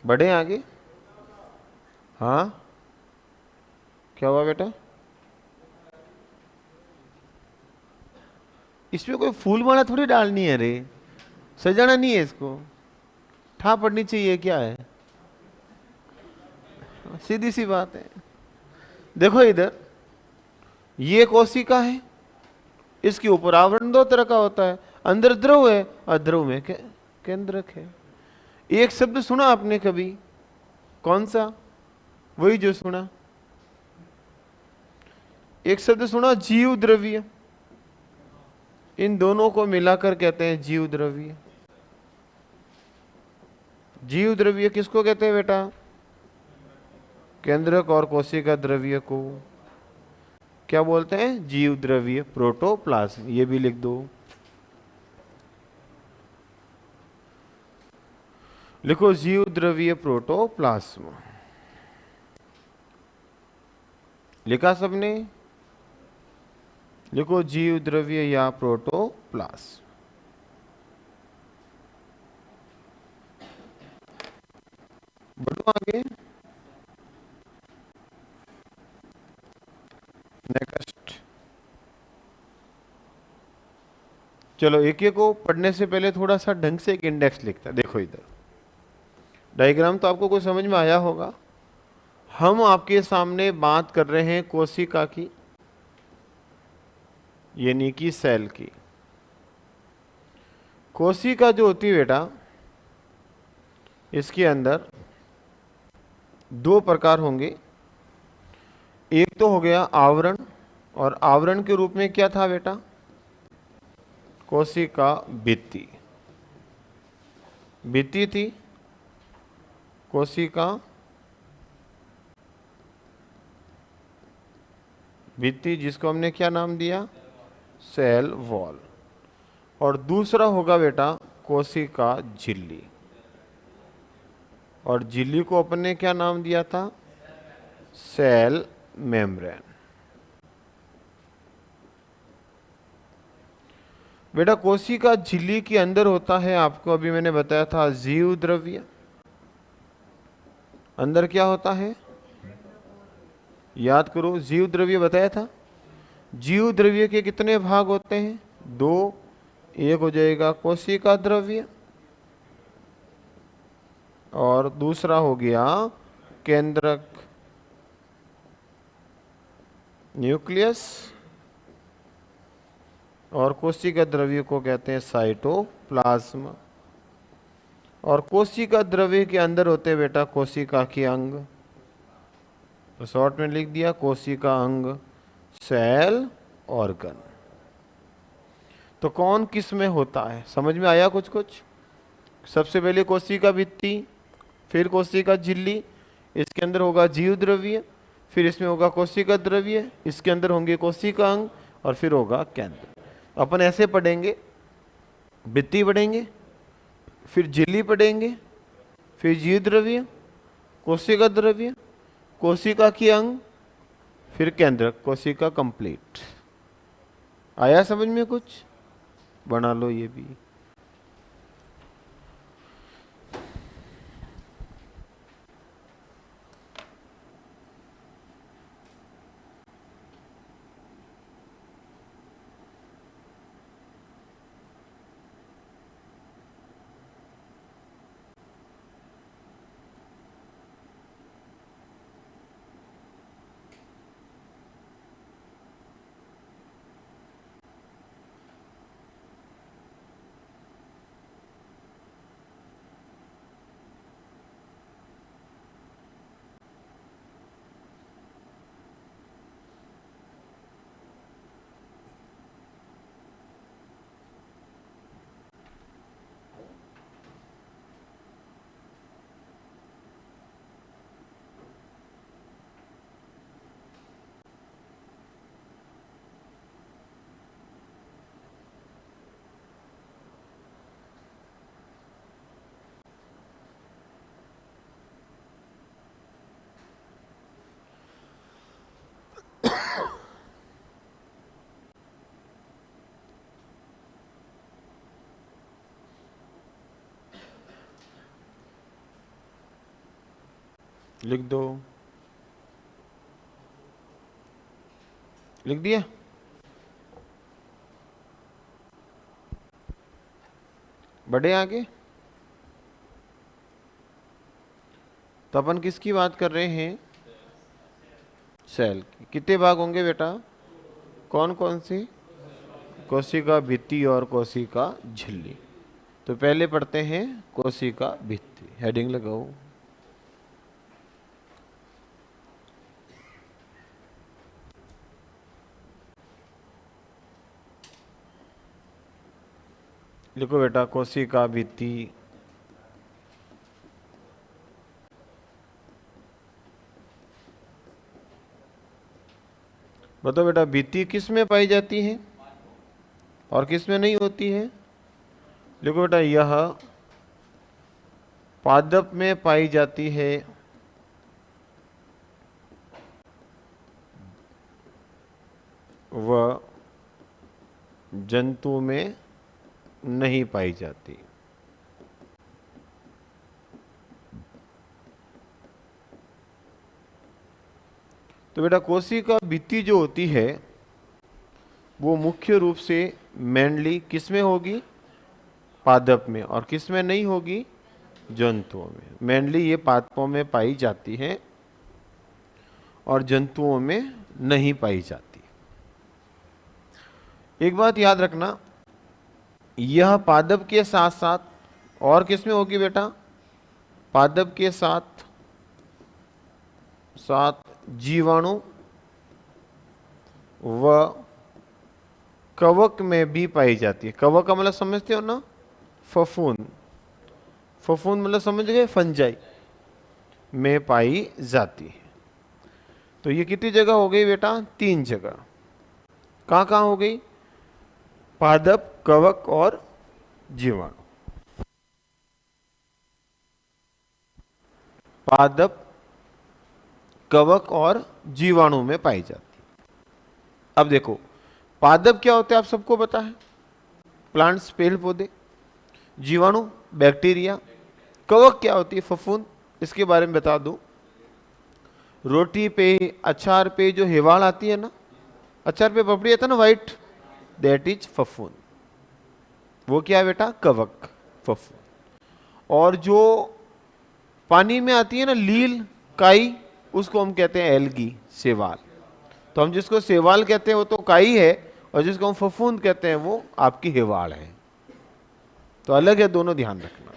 S1: बढ़े आगे? हाँ, क्या हुआ बेटा? इसमें कोई फूल माला थोड़ी डालनी है रे, सजाना नहीं है इसको, ठा पड़नी चाहिए, क्या है, सीधी सी बात है। देखो इधर, ये कोशिका है, इसके ऊपर आवरण दो तरह का होता है, अंदर द्रव है और द्रव में केंद्रक है। एक शब्द सुना आपने कभी? कौन सा? वही जो सुना, एक शब्द सुना, जीव द्रव्य। इन दोनों को मिलाकर कहते हैं जीव द्रव्य। जीव द्रव्य किसको कहते हैं बेटा? केंद्रक और कोशिका द्रव्य को क्या बोलते हैं? जीव द्रव्य, प्रोटोप्लाज्म। ये भी लिख दो, लिखो जीव द्रव्य प्रोटोप्लाज्म। लिखा सबने? लिखो जीव द्रव्य या प्रोटोप्लाज्म। बढ़ो आगे, नेक्स्ट। चलो एक एक को पढ़ने से पहले थोड़ा सा ढंग से एक इंडेक्स लिखता है। देखो इधर डायग्राम तो आपको कुछ समझ में आया होगा। हम आपके सामने बात कर रहे हैं कोशिका की, यानी कि सेल की। कोशिका जो होती है बेटा, इसके अंदर दो प्रकार होंगे। एक तो हो गया आवरण, और आवरण के रूप में क्या था बेटा? कोशिका भित्ति। भित्ति थी कोशिका भित्ति, जिसको हमने क्या नाम दिया? Cell wall. और दूसरा होगा बेटा कोशिका झिल्ली, और झिल्ली को अपन ने क्या नाम दिया था? Cell membrane. बेटा कोशिका झिल्ली के अंदर होता है, आपको अभी मैंने बताया था, जीव द्रव्य। अंदर क्या होता है? याद करो, जीव द्रव्य बताया था। जीव द्रव्य के कितने भाग होते हैं? दो। एक हो जाएगा कोशिका द्रव्य, और दूसरा हो गया केंद्रक, न्यूक्लियस, और कोशिका द्रव्य को कहते हैं साइटोप्लाज्म। और कोशिका द्रव्य के अंदर होते हैं बेटा कोशिका के अंग, तो शॉर्ट में लिख दिया कोशिका अंग, सेल, ऑर्गन। तो कौन किस में होता है, समझ में आया कुछ कुछ? सबसे पहले कोशिका भित्ति, फिर कोशिका झिल्ली, इसके अंदर होगा जीव द्रव्य, फिर इसमें होगा कोशिका द्रव्य, इसके अंदर होंगे कोशिका अंग, और फिर होगा केंद्र। अपन ऐसे पढ़ेंगे, भित्ति पढ़ेंगे, फिर झिल्ली पढ़ेंगे, फिर जीव द्रव्य, कोशिका द्रव्य, कोशिका की अंग, फिर केंद्र, कोशिका कंप्लीट। आया समझ में कुछ? बना लो ये भी। लिख दो, लिख दिया? बढ़े आगे। तो अपन किसकी बात कर रहे हैं? सेल की। कितने भाग होंगे बेटा? कौन कौन सी? कोशिका भित्ति और कोशिका झिल्ली। तो पहले पढ़ते हैं कोशिका भित्ति, हेडिंग लगाओ। लिखो बेटा कोशिका भित्ति। बताओ बेटा भित्ति किस में पाई जाती है और किस में नहीं होती है? लिखो बेटा यह पादप में पाई जाती है वह जंतु में नहीं पाई जाती। तो बेटा कोशिका भित्ति जो होती है वो मुख्य रूप से मेनली किस में होगी? पादप में। और किस में नहीं होगी? जंतुओं में। मेनली ये पादपों में पाई जाती है और जंतुओं में नहीं पाई जाती। एक बात याद रखना, यह पादप के साथ साथ और किस में होगी बेटा? पादप के साथ साथ जीवाणु व कवक में भी पाई जाती है। कवक का मतलब समझते हो ना? फफूंद। फफूंद मतलब समझ गए? फंजाई में पाई जाती है। तो ये कितनी जगह हो गई बेटा? 3 जगह। कहाँ कहाँ हो गई? पादप, कवक और जीवाणु। पादप, कवक और जीवाणु में पाई जाती है। अब देखो पादप क्या होते हैं आप सबको पता है, प्लांट्स, पेड़ पौधे। जीवाणु बैक्टीरिया। कवक क्या होती है? फफूंद। इसके बारे में बता दूं, रोटी पे, अचार पे जो हेवाड़ आती है ना, अचार पे पपड़ी आता है ना वाइट, दैट इज फफूंद। वो क्या है बेटा? कवक, फफूंद। और जो पानी में आती है ना लील, काई, उसको हम कहते हैं एल्गी, शैवाल। तो हम जिसको शैवाल कहते हैं वो तो काई है, और जिसको हम फफूंद कहते हैं वो आपकी हेवाड़ है। तो अलग है दोनों, ध्यान रखना।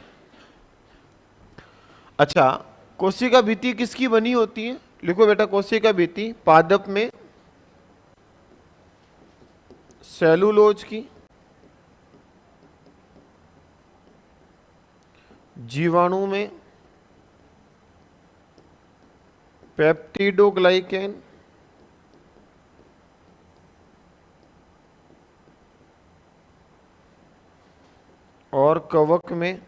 S1: अच्छा, कोशिका भित्ति किसकी बनी होती है? लिखो बेटा, कोशिका भित्ति पादप में सेलुलोज की, जीवाणु में पेप्टिडोग्लाइकेन, और कवक में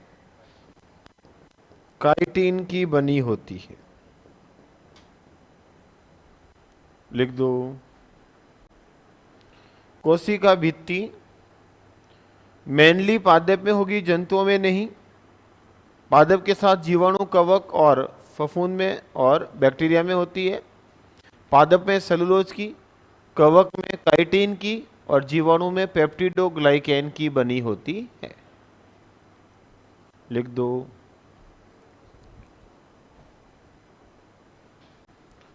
S1: काइटिन की बनी होती है। लिख दो, कोशिका भित्ति मेनली पादप में होगी, जंतुओं में नहीं। पादप के साथ जीवाणु, कवक और फफूंद में और बैक्टीरिया में होती है। पादप में सेलुलोज की, कवक में काइटिन की और जीवाणु में पेप्टिडोग्लाइकेन की बनी होती है। लिख दो।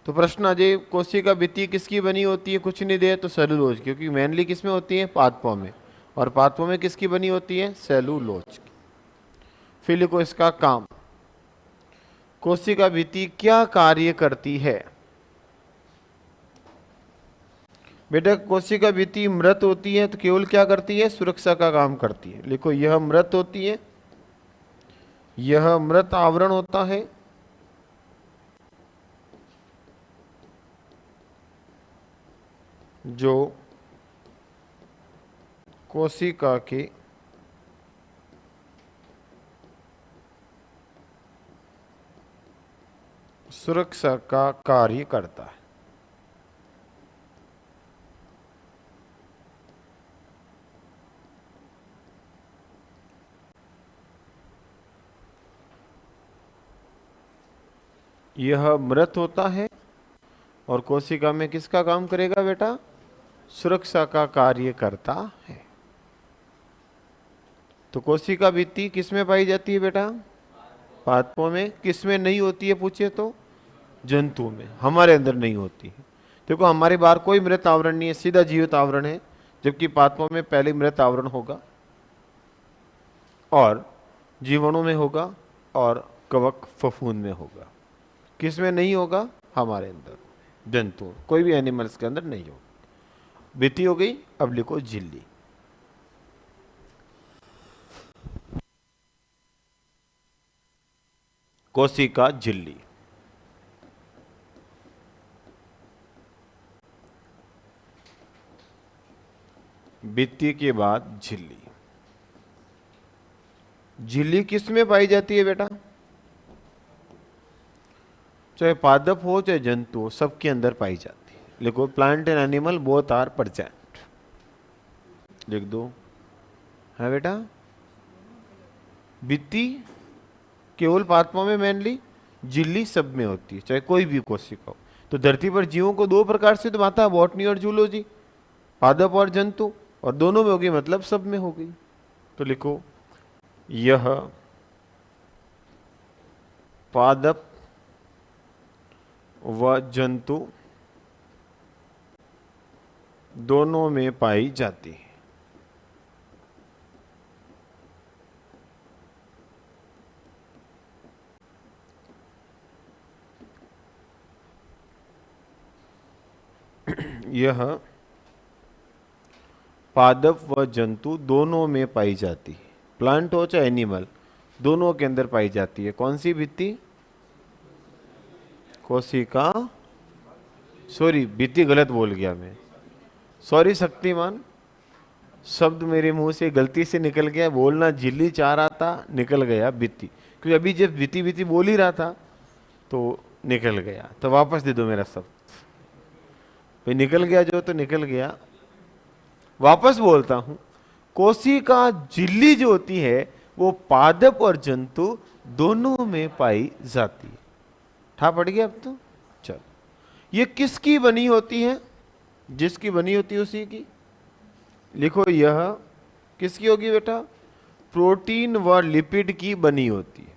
S1: तो प्रश्न आ जाए, कोशिका भित्ति किसकी बनी होती है? कुछ नहीं दे तो सेलुलोज, क्योंकि मेनली किसमें होती है? पादपों में। और पादपों में किसकी बनी होती है? सेलुलोज की। फिर लिखो इसका काम। कोशिका भित्ति क्या कार्य करती है? बेटा, कोशिका भित्ति मृत होती है तो केवल क्या करती है? सुरक्षा का काम करती है। लिखो, यह मृत होती है, यह मृत आवरण होता है, जो कोशिका के सुरक्षा का कार्य करता है। यह मृत होता है और कोशिका में किसका काम करेगा बेटा? सुरक्षा का कार्य करता है। तो कोशिका भित्ति किस में पाई जाती है बेटा? पादपों में। किस में नहीं होती है पूछे तो? जंतु में। हमारे अंदर नहीं होती है। देखो, हमारे बाहर कोई मृत आवरण नहीं है, सीधा जीवित आवरण है, जबकि पादपों में पहले मृत आवरण होगा और जीवाणु में होगा और कवक फफूंद में होगा। किस में नहीं होगा? हमारे अंदर, जंतु, कोई भी एनिमल्स के अंदर नहीं होगा। भित्ति हो गई। अब लिखो झिल्ली। कोशिका झिल्ली। भित्ति के बाद झिल्ली। झिल्ली किस में पाई जाती है बेटा? चाहे पादप हो चाहे जंतु हो, सबके अंदर पाई जाती है। लिखो, plant and animal both are present. लिख दो। है बेटा, भित्ति केवल पादपों में मेनली, झिल्ली सब में होती है, चाहे कोई भी कोशिका हो। तो धरती पर जीवों को दो प्रकार से तो बांटा है, बॉटनी और जूलॉजी, पादप और जंतु, और दोनों में होगी मतलब सब में हो गई। तो लिखो, यह पादप व जंतु दोनों में पाई जाती है। यह पादप व जंतु दोनों में पाई जाती है। प्लांट हो चाहे एनिमल, दोनों के अंदर पाई जाती है। कौन सी भित्ति? कोशिका, सॉरी भित्ति गलत बोल गया मैं, सॉरी शक्तिमान, शब्द मेरे मुंह से गलती से निकल गया। बोलना झिल्ली चाह रहा था, निकल गया भित्ति, क्योंकि अभी जब भित्ति भित्ति बोल ही रहा था तो निकल गया। तो वापस दे दो मेरा शब्द भाई, निकल गया जो तो निकल गया। वापस बोलता हूं, कोशिका झिल्ली जो होती है वो पादप और जंतु दोनों में पाई जाती है। ठा पड़ गया अब तो। चलो, ये किसकी बनी होती है? जिसकी बनी होती है उसी की। लिखो, यह किसकी होगी बेटा? प्रोटीन व लिपिड की बनी होती है।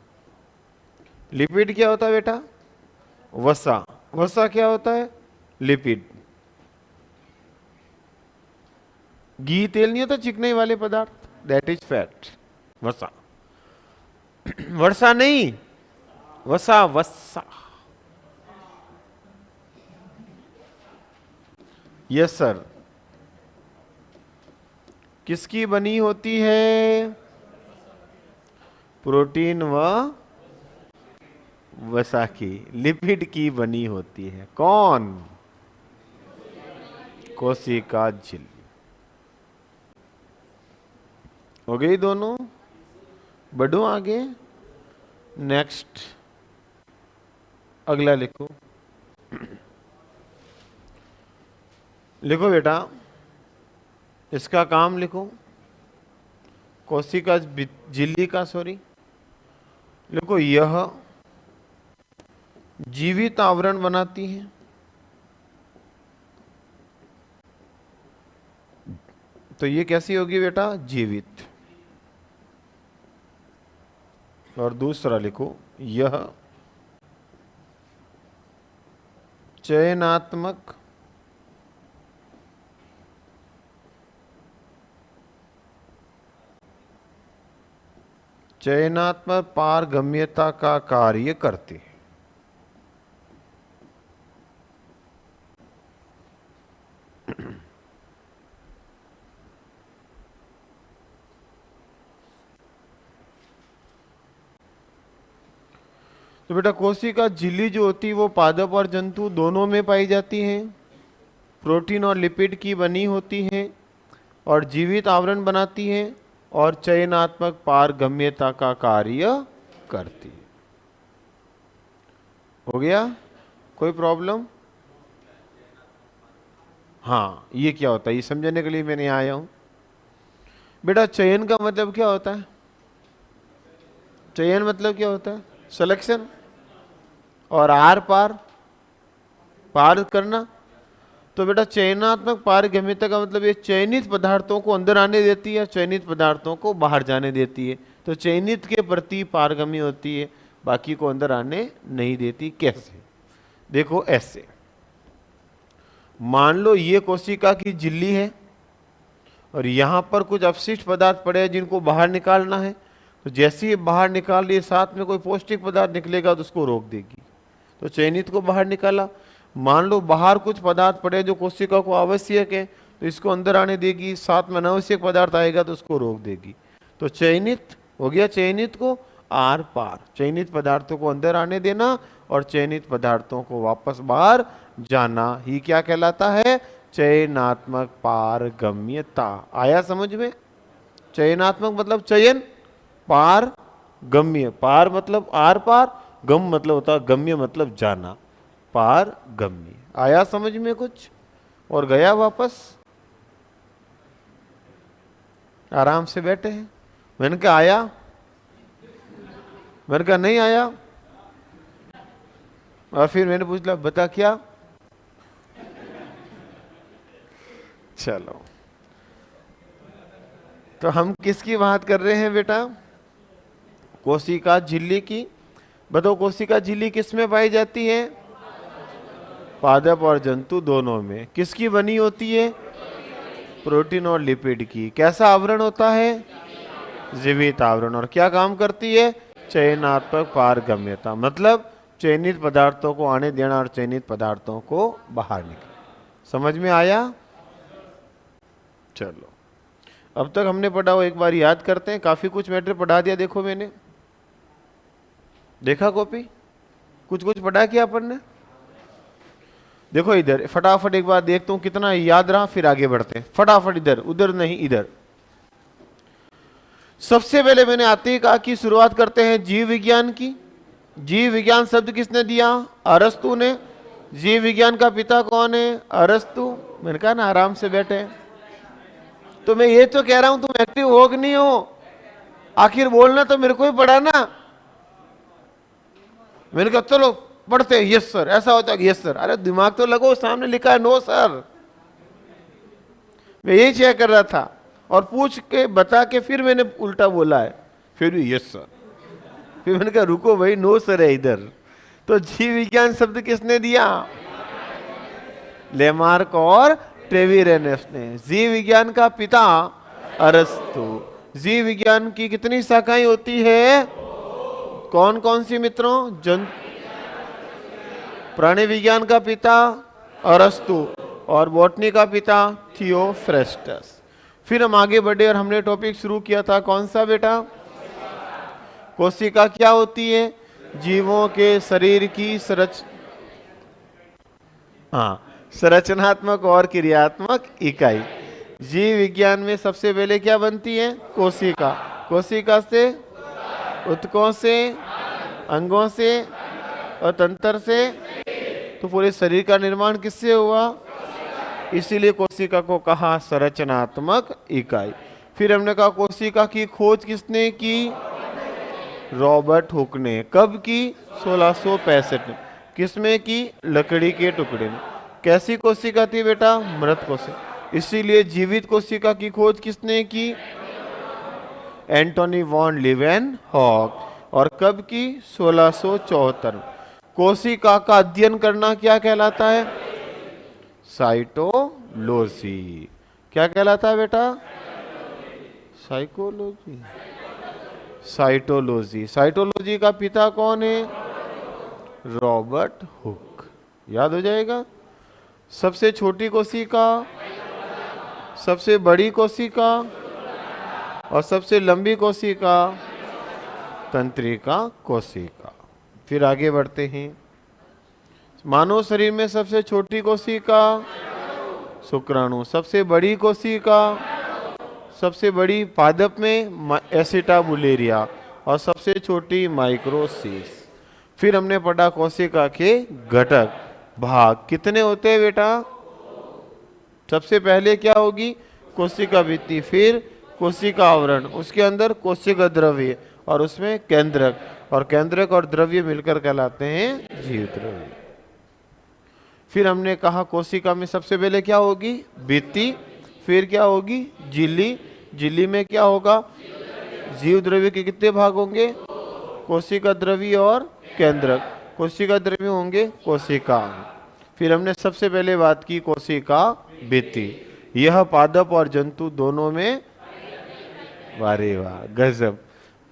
S1: लिपिड क्या होता है बेटा? वसा। वसा क्या होता है? लिपिड। घी तेल नहीं होता चिकनाई वाले पदार्थ, दैट इज फैट, वसा। वर्षा नहीं, वसा वसा। Yes sir. किसकी बनी होती है? प्रोटीन व वसा की, लिपिड की बनी होती है। कौन? कोशिका झिल्ली। हो गई दोनों। बढ़ो आगे। नेक्स्ट, अगला लिखो। लिखो बेटा, इसका काम लिखो। कोशिका झिल्ली का, सॉरी, लिखो यह जीवित आवरण बनाती है। तो ये कैसी होगी बेटा? जीवित। और दूसरा लिखो, यह चयनात्मक पारगम्यता का कार्य करती है। तो बेटा कोशिका झिल्ली जो होती है वो पादप और जंतु दोनों में पाई जाती है, प्रोटीन और लिपिड की बनी होती है और जीवित आवरण बनाती है और चयनात्मक पारगम्यता का कार्य करती है। हो गया? कोई प्रॉब्लम? हाँ, ये क्या होता है ये समझने के लिए मैंने यहाँ आया हूं। बेटा चयन का मतलब क्या होता है? चयन मतलब क्या होता है? सिलेक्शन। और आर पार, पार करना। तो बेटा चयनात्मक पारगम्यता का मतलब ये चयनित पदार्थों को अंदर आने देती है, चयनित पदार्थों को बाहर जाने देती है। तो चयनित के प्रति पारगम्य होती है, बाकी को अंदर आने नहीं देती। कैसे? देखो ऐसे, मान लो ये कोशिका की झिल्ली है और यहां पर कुछ अपशिष्ट पदार्थ पड़े हैं जिनको बाहर निकालना है। तो जैसे ही बाहर निकाल लिए, साथ में कोई पौष्टिक पदार्थ निकलेगा तो उसको रोक देगी। तो चयनित को बाहर निकाला। मान लो बाहर कुछ पदार्थ पड़े जो कोशिका को आवश्यक है, तो इसको अंदर आने देगी, साथ में अनावश्यक पदार्थ आएगा तो उसको रोक देगी। तो चयनित हो गया, चयनित को आर पार, चयनित पदार्थों को अंदर आने देना और चयनित पदार्थों को वापस बाहर जाना ही क्या कहलाता है? चयनात्मक पारगम्यता। आया समझ में? चयनात्मक मतलब चयन, पार गम्य, पार मतलब आर पार, गम मतलब होता है गम्य मतलब जाना, पार गम्य। आया समझ में कुछ? और गया वापस? आराम से बैठे हैं। मैंने कहा आया, मैंने कहा नहीं आया, और फिर मैंने पूछ लिया बता क्या। चलो, तो हम किसकी बात कर रहे हैं बेटा? कोशिका झिल्ली की। बताओ कोशिका झिल्ली किस में पाई जाती है? पादप और जंतु दोनों में। किसकी बनी होती है? प्रोटीन और लिपिड की। कैसा आवरण होता है? जीवित आवरण। और क्या काम करती है? चयनात्मक पारगम्यता, मतलब चयनित पदार्थों को आने देना और चयनित पदार्थों को बाहर निकालना। समझ में आया? चलो, अब तक हमने पढ़ा वो एक बार याद करते हैं। काफी कुछ मैटर पढ़ा दिया। देखो मैंने देखा कॉपी, कुछ कुछ पढ़ा किया अपन ने। देखो इधर फटाफट एक बार देखता हूं कितना याद रहा, फिर आगे बढ़ते हैं फटाफट। इधर उधर नहीं, इधर। सबसे पहले मैंने आते ही कहा कि शुरुआत करते हैं जीव विज्ञान की। जीव विज्ञान शब्द किसने दिया? अरस्तु ने। जीव विज्ञान का पिता कौन है? अरस्तु। मैंने कहा ना आराम से बैठे। तो मैं ये तो कह रहा हूं तुम एक्टिव हो कि नहीं हो? आखिर बोलना तो मेरे को ही पड़ा ना। मैंने कहा चलो पढ़ते हैं। Yes sir. ऐसा होता है? Yes sir. अरे दिमाग तो लगो, सामने लिखा है नो सर। मैं यही चेक कर रहा था और पूछ के बता के फिर मैंने उल्टा बोला है, फिर भी यस सर। फिर मैंने कहा रुको भाई, नो सर है इधर। तो जीव विज्ञान शब्द किसने दिया? लेमार्क और ट्रेविरेनस ने। जीव विज्ञान का पिता अरस्तु। जीव विज्ञान की कितनी शाखाएं होती है? कौन कौन सी मित्रों? प्राणी विज्ञान का पिता अरस्तु और बॉटनी का पिता थियोफ्रेस्टस। फिर हम आगे बढ़े और हमने टॉपिक शुरू किया था कौन सा बेटा? कोशिका क्या होती है? जीवों के शरीर की संरचनात्मक और क्रियात्मक इकाई। जीव विज्ञान में सबसे पहले क्या बनती है? कोशिका। कोशिका से ऊतकों से, अंगों से और तंत्र से, तो पूरे शरीर का निर्माण किससे हुआ? इसीलिए कोशिका को कहा संरचनात्मक इकाई। फिर हमने कहा कोशिका की खोज किसने की? रॉबर्ट हुक ने। कब की? 1665 में। किसमें की? लकड़ी के टुकड़े में। कैसी कोशिका थी बेटा? मृत कोशिका। इसीलिए जीवित कोशिका की खोज किसने की? Antony von Leeuwenhoek. और कब की? 1674 में। कोशिका का अध्ययन करना क्या कहलाता है? साइटोलॉजी। क्या कहलाता है बेटा? Psychology, cytology. साइटोलॉजी का पिता कौन है? Robert Hooke. याद हो जाएगा। सबसे छोटी कोशिका, सबसे बड़ी कोशिका और सबसे लंबी कोशिका तंत्रिका कोशिका। फिर आगे बढ़ते हैं। मानव शरीर में सबसे छोटी कोशिका शुक्राणु, सबसे बड़ी कोशिका, सबसे बड़ी पादप में एसिटाबुलेरिया और सबसे छोटी माइक्रोसीस। फिर हमने पढ़ा कोशिका के घटक भाग कितने होते हैं बेटा? सबसे पहले क्या होगी? कोशिका भित्ति, फिर कोशिका आवरण, उसके अंदर कोशिका द्रव्य और उसमें केंद्रक, और केंद्रक और द्रव्य मिलकर कहलाते हैं जीव द्रव्य। फिर हमने कहा कोशिका में सबसे पहले क्या होगी? भित्ति, फिर क्या होगी? झिल्ली। झिल्ली में क्या होगा? जीव द्रव्य के कितने भाग होंगे? कोशिका द्रव्य और केंद्रक। कोशिका द्रव्य होंगे कोशिका। फिर हमने सबसे पहले बात की कोशिका भित्ति। यह पादप और जंतु दोनों में, वारे वाह गजब,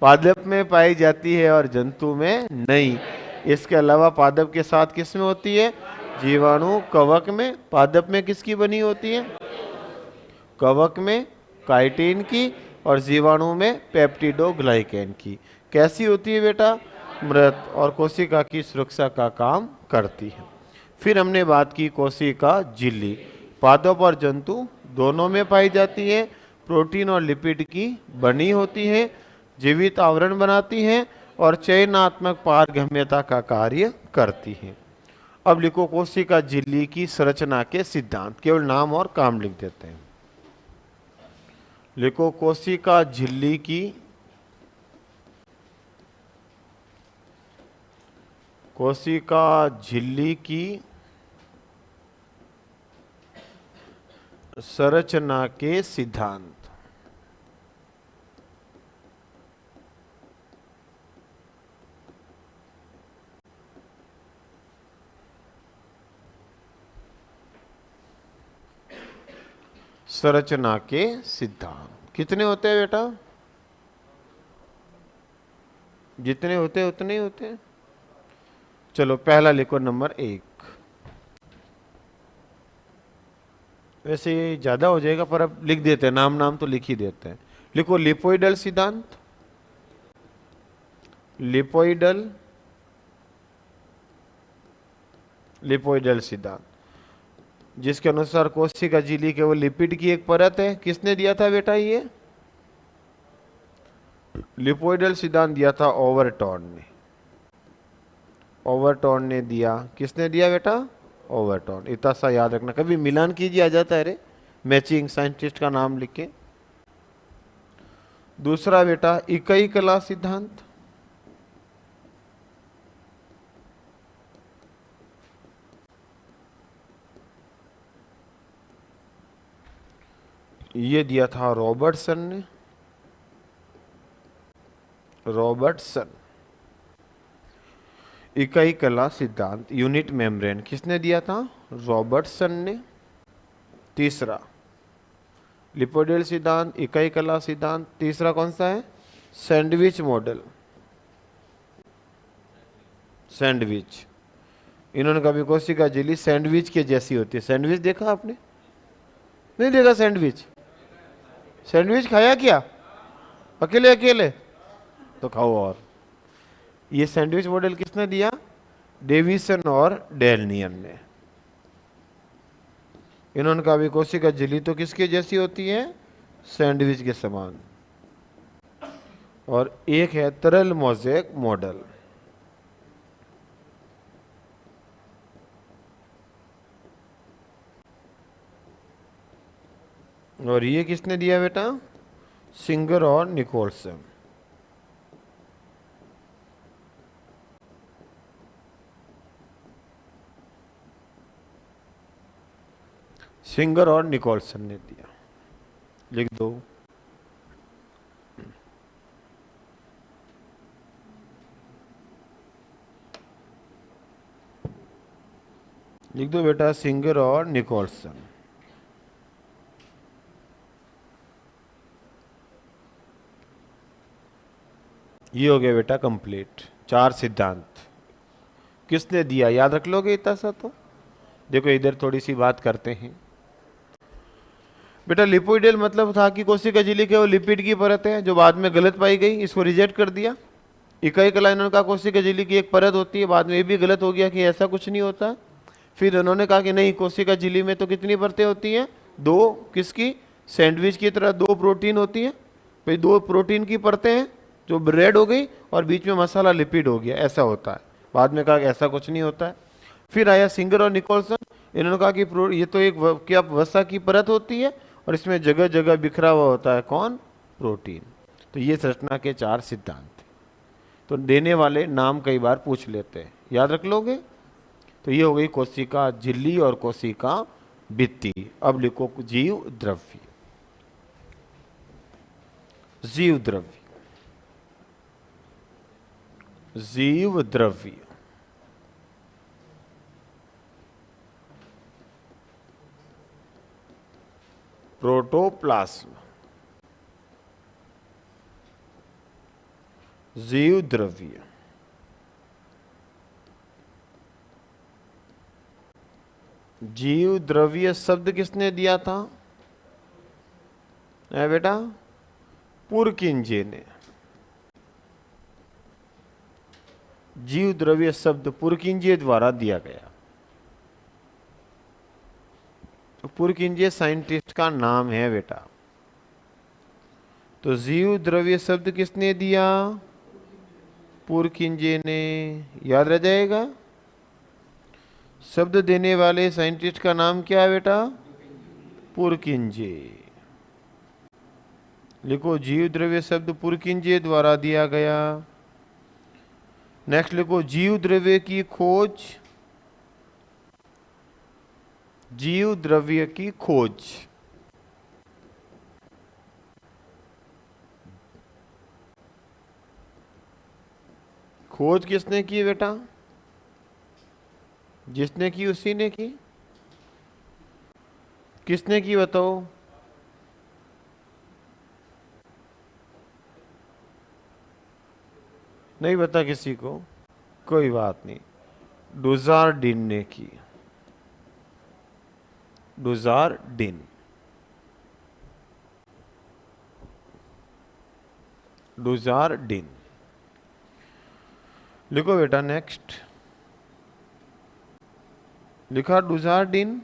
S1: पादप में पाई जाती है और जंतु में नहीं। इसके अलावा पादप के साथ किस में होती है? जीवाणु कवक में। पादप में किसकी बनी होती है? कवक में काइटिन की और जीवाणु में पेप्टिडोग्लाइकेन की। कैसी होती है बेटा? मृत, और कोशिका की सुरक्षा का काम करती है। फिर हमने बात की कोशिका झिल्ली। पादप और जंतु दोनों में पाई जाती है, प्रोटीन और लिपिड की बनी होती है, जीवित आवरण बनाती है और चयनात्मक पारगम्यता का कार्य करती है। अब लिखो कोशिका झिल्ली की संरचना के सिद्धांत। केवल नाम और काम लिख देते हैं। लिखो कोशिका झिल्ली की संरचना के सिद्धांत। संरचना के सिद्धांत कितने होते हैं बेटा? जितने होते उतने ही होते हैं। चलो पहला लिखो नंबर 1। वैसे ये ज्यादा हो जाएगा पर अब लिख देते हैं, नाम तो लिख ही देते हैं। लिखो लिपोइडल सिद्धांत। लिपोइडल सिद्धांत जिसके अनुसार कोशिका झिल्ली केवल लिपिड की एक परत है। किसने दिया था बेटा? ये लिपोइडल सिद्धांत दिया था ओवरटॉन ने। ओवरटॉन ने दिया। किसने दिया बेटा? ओवरटॉन। इतना सा याद रखना, कभी मिलान कीजिए आ जाता है रे, मैचिंग साइंटिस्ट का नाम लिख के। दूसरा बेटा इकाई कला सिद्धांत। ये दिया था रॉबर्टसन ने। इकाई कला सिद्धांत यूनिट मेम्ब्रेन किसने दिया था? रॉबर्टसन ने। तीसरा लिपोइडल सिद्धांत, इकाई कला सिद्धांत। तीसरा कौन सा है? Sandwich model. सैंडविच। इन्होंने कभी कोशिका झिल्ली सैंडविच के जैसी होती है। सैंडविच देखा आपने? नहीं देखा सैंडविच? सैंडविच खाया क्या? अकेले अकेले? तो खाओ। और ये सैंडविच मॉडल किसने दिया? डेविसन और डेलनियन ने। इन्होंने कहा भी कोशिका झिल्ली तो किसके जैसी होती है? सैंडविच के समान। और एक है तरल मोज़ेक मॉडल। और ये किसने दिया बेटा? सिंगर और निकोलसन। सिंगर और निकोलसन ने दिया। लिख दो। लिख दो बेटा, सिंगर और निकोलसन। ये हो गया बेटा कंप्लीट। 4 सिद्धांत किसने दिया? याद रख लोगे इतना सा तो? देखो इधर थोड़ी सी बात करते हैं बेटा। लिपोइडल मतलब था कि कोशिका झिल्ली के वो लिपिड की परत है जो बाद में गलत पाई गई, इसको रिजेक्ट कर दिया। इकाई कला इन्होंने कहा कोशिका झिल्ली की एक परत होती है, बाद में ये भी गलत हो गया कि ऐसा कुछ नहीं होता। फिर उन्होंने कहा कि नहीं, कोशिका झिल्ली में तो कितनी परतें होती हैं? 2। किसकी? सैंडविच की तरह 2 प्रोटीन होती है। भाई 2 प्रोटीन की परतें हैं जो ब्रेड हो गई और बीच में मसाला लिपिड हो गया, ऐसा होता है। बाद में कहा कि ऐसा कुछ नहीं होता है। फिर आया सिंगर और निकोलसन। इन्होंने कहा कि ये तो एक क्या वसा की परत होती है और इसमें जगह जगह बिखरा हुआ होता है कौन? प्रोटीन। तो ये संरचना के 4 सिद्धांत। तो देने वाले नाम कई बार पूछ लेते हैं, याद रख लोगे? तो ये हो गई कोशिका झिल्ली और कोशिका भित्ति। अब लिखो जीव द्रव्य। जीव द्रव्य। जीव द्रव्य। प्रोटोप्लाज्म। जीव द्रव्य। जीव द्रव्य शब्द किसने दिया था? है बेटा? पुरकिंजे ने। जीव द्रव्य शब्द पुरकिंजे द्वारा दिया गया। पुरकिंजे साइंटिस्ट का नाम है बेटा। तो जीव द्रव्य शब्द किसने दिया? पुरकिंजे ने। याद रह जाएगा। शब्द देने वाले साइंटिस्ट का नाम क्या है बेटा? पुरकिंजे। लिखो जीव द्रव्य शब्द पुरकिंजे द्वारा दिया गया। नेक्स्ट लिखो जीव द्रव्य की खोज। जीव द्रव्य की खोज। खोज किसने की बेटा? जिसने की उसी ने की। किसने की बताओ? नहीं बता किसी को? कोई बात नहीं। डुजार्डिन ने की। डुजार्डिन। डुजार्डिन। लिखो बेटा नेक्स्ट। लिखा डुजार्डिन।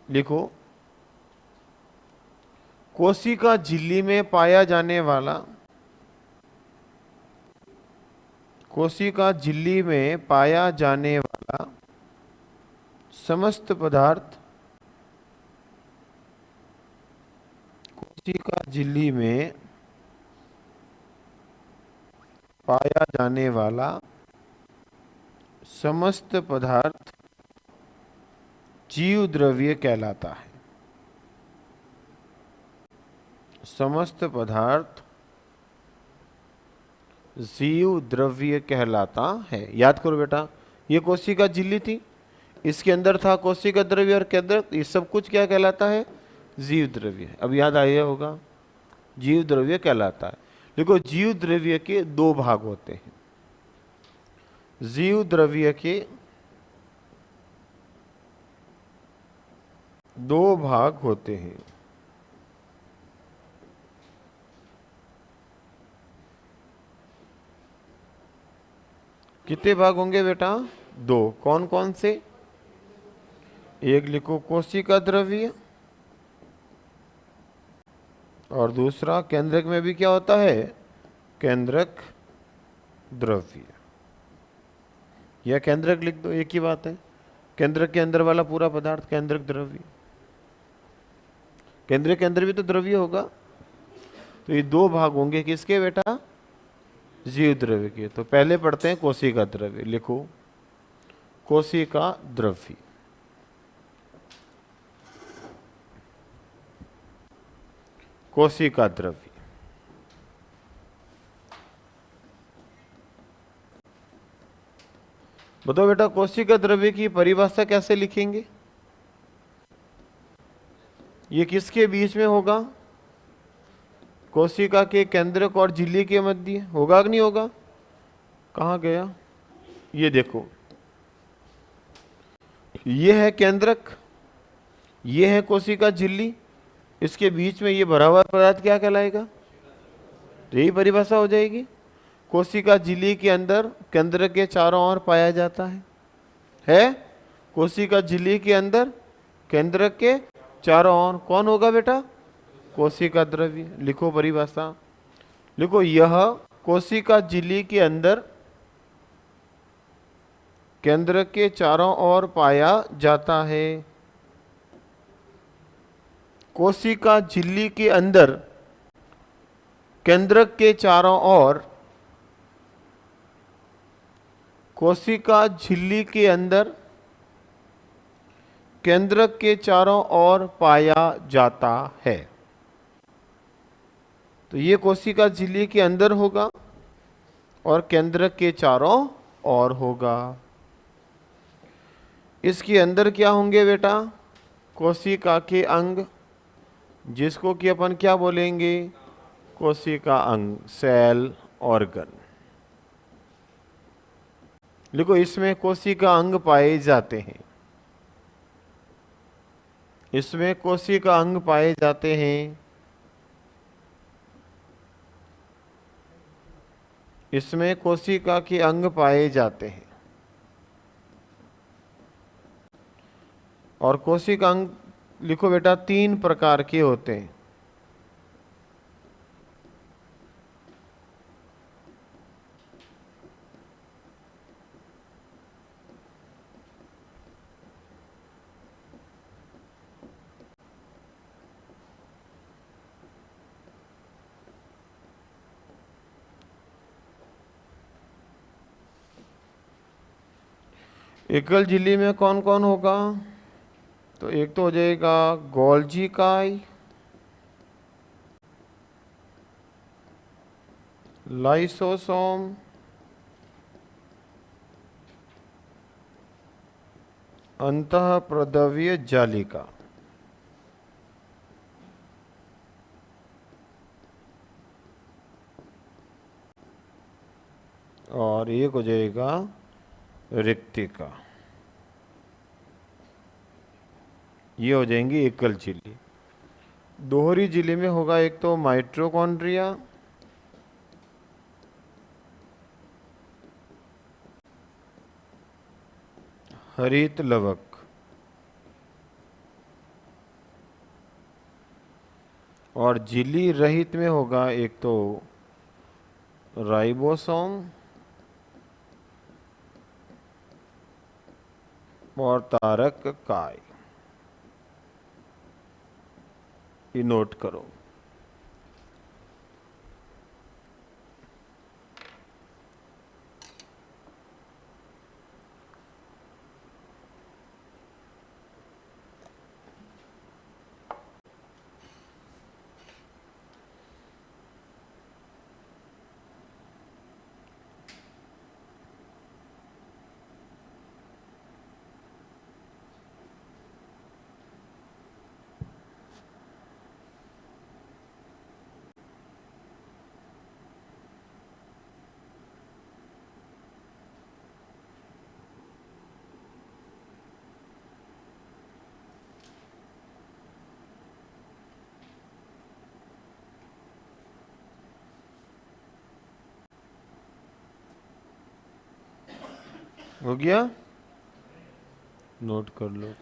S1: लिखो कोशिका झिल्ली में पाया जाने वाला, कोशिका झिल्ली में पाया जाने वाला समस्त पदार्थ, कोशिका झिल्ली में पाया जाने वाला समस्त पदार्थ जीव द्रव्य कहलाता है। समस्त पदार्थ जीव द्रव्य कहलाता है। याद करो बेटा, ये कोशिका झिल्ली थी, इसके अंदर था कोशिका द्रव्य और के अंदर ये सब कुछ क्या कहलाता है? जीव द्रव्य। अब याद आया होगा, जीव द्रव्य कहलाता है। देखो जीव द्रव्य के 2 भाग होते हैं। जीव द्रव्य के दो भाग होते हैं। कितने भाग होंगे बेटा? दो। कौन कौन से? एक लिखो कोशिका द्रव्य, और दूसरा केंद्रक में भी क्या होता है? केंद्रक द्रव्य। या केंद्रक लिख दो, एक ही बात है। केंद्रक के अंदर वाला पूरा पदार्थ केंद्रक द्रव्य। केंद्रक के अंदर भी तो द्रव्य होगा। तो ये दो भाग होंगे किसके बेटा? जीव द्रव्य के। तो पहले पढ़ते हैं कोशिका द्रव्य। लिखो कोशिका द्रव्य। कोशिका द्रव्य। बताओ बेटा, कोशिका द्रव्य की परिभाषा कैसे लिखेंगे? ये किसके बीच में होगा? कोशिका के केंद्रक और झिल्ली के मध्य होगा कि नहीं होगा? कहाँ गया? ये देखो, ये है केंद्रक, ये है कोशिका झिल्ली, इसके बीच में ये भरा हुआ पदार्थ क्या कहलाएगा? यही परिभाषा हो जाएगी। कोशिका झिल्ली के अंदर केंद्रक के चारों ओर पाया जाता है? कोशिका झिल्ली के अंदर केंद्रक के चारों ओर कौन होगा बेटा? कोशिका द्रव्य। लिखो परिभाषा, लिखो यह कोशिका झिल्ली के अंदर केंद्रक के चारों ओर पाया जाता है। कोशिका झिल्ली के अंदर केंद्रक के चारों ओर, कोशिका झिल्ली के अंदर केंद्रक के चारों ओर पाया जाता है। तो ये कोशिका झिल्ली के अंदर होगा और केंद्रक के चारों ओर होगा। इसके अंदर क्या होंगे बेटा? कोशिका के अंग, जिसको कि अपन क्या बोलेंगे? कोशिका अंग, सेल, ऑर्गन। लिखो इसमें कोशिका अंग पाए जाते हैं। इसमें कोशिका अंग पाए जाते हैं। इसमें कोशिका के अंग पाए जाते हैं। और कोशिका अंग लिखो बेटा 3 प्रकार के होते हैं। एकल झिल्ली में कौन कौन होगा? तो एक तो हो जाएगा गोल्जी काई, लाइसोसोम, अंतःप्रद्रव्य जालिका। और एक हो जाएगा रिक्तिका। ये हो जाएंगी एकल झिल्ली। दोहरी झिल्ली में होगा एक तो माइटोकॉन्ड्रिया, हरित लवक, और झिल्ली रहित में होगा एक तो राइबोसोम और तारक काय। ये नोट करो। हो गया, नोट कर लो।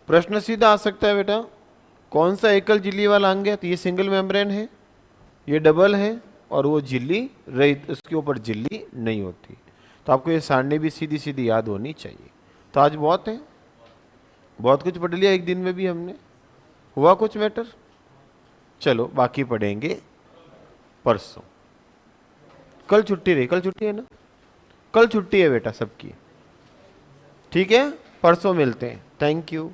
S1: प्रश्न सीधा आ सकता है बेटा, कौन सा एकल झिल्ली वाला अंग है? तो ये सिंगल मेम्ब्रेन है, ये डबल है, और वो झिल्ली रहित, उसके ऊपर झिल्ली नहीं होती। तो आपको ये सारणी भी सीधी सीधी याद होनी चाहिए। तो आज बहुत है, बहुत कुछ पढ़ लिया एक दिन में भी हमने। हुआ कुछ मैटर? चलो बाकी पढ़ेंगे परसों। कल छुट्टी रही, कल छुट्टी है ना? कल छुट्टी है बेटा सबकी, ठीक है? परसों मिलते हैं। Thank you.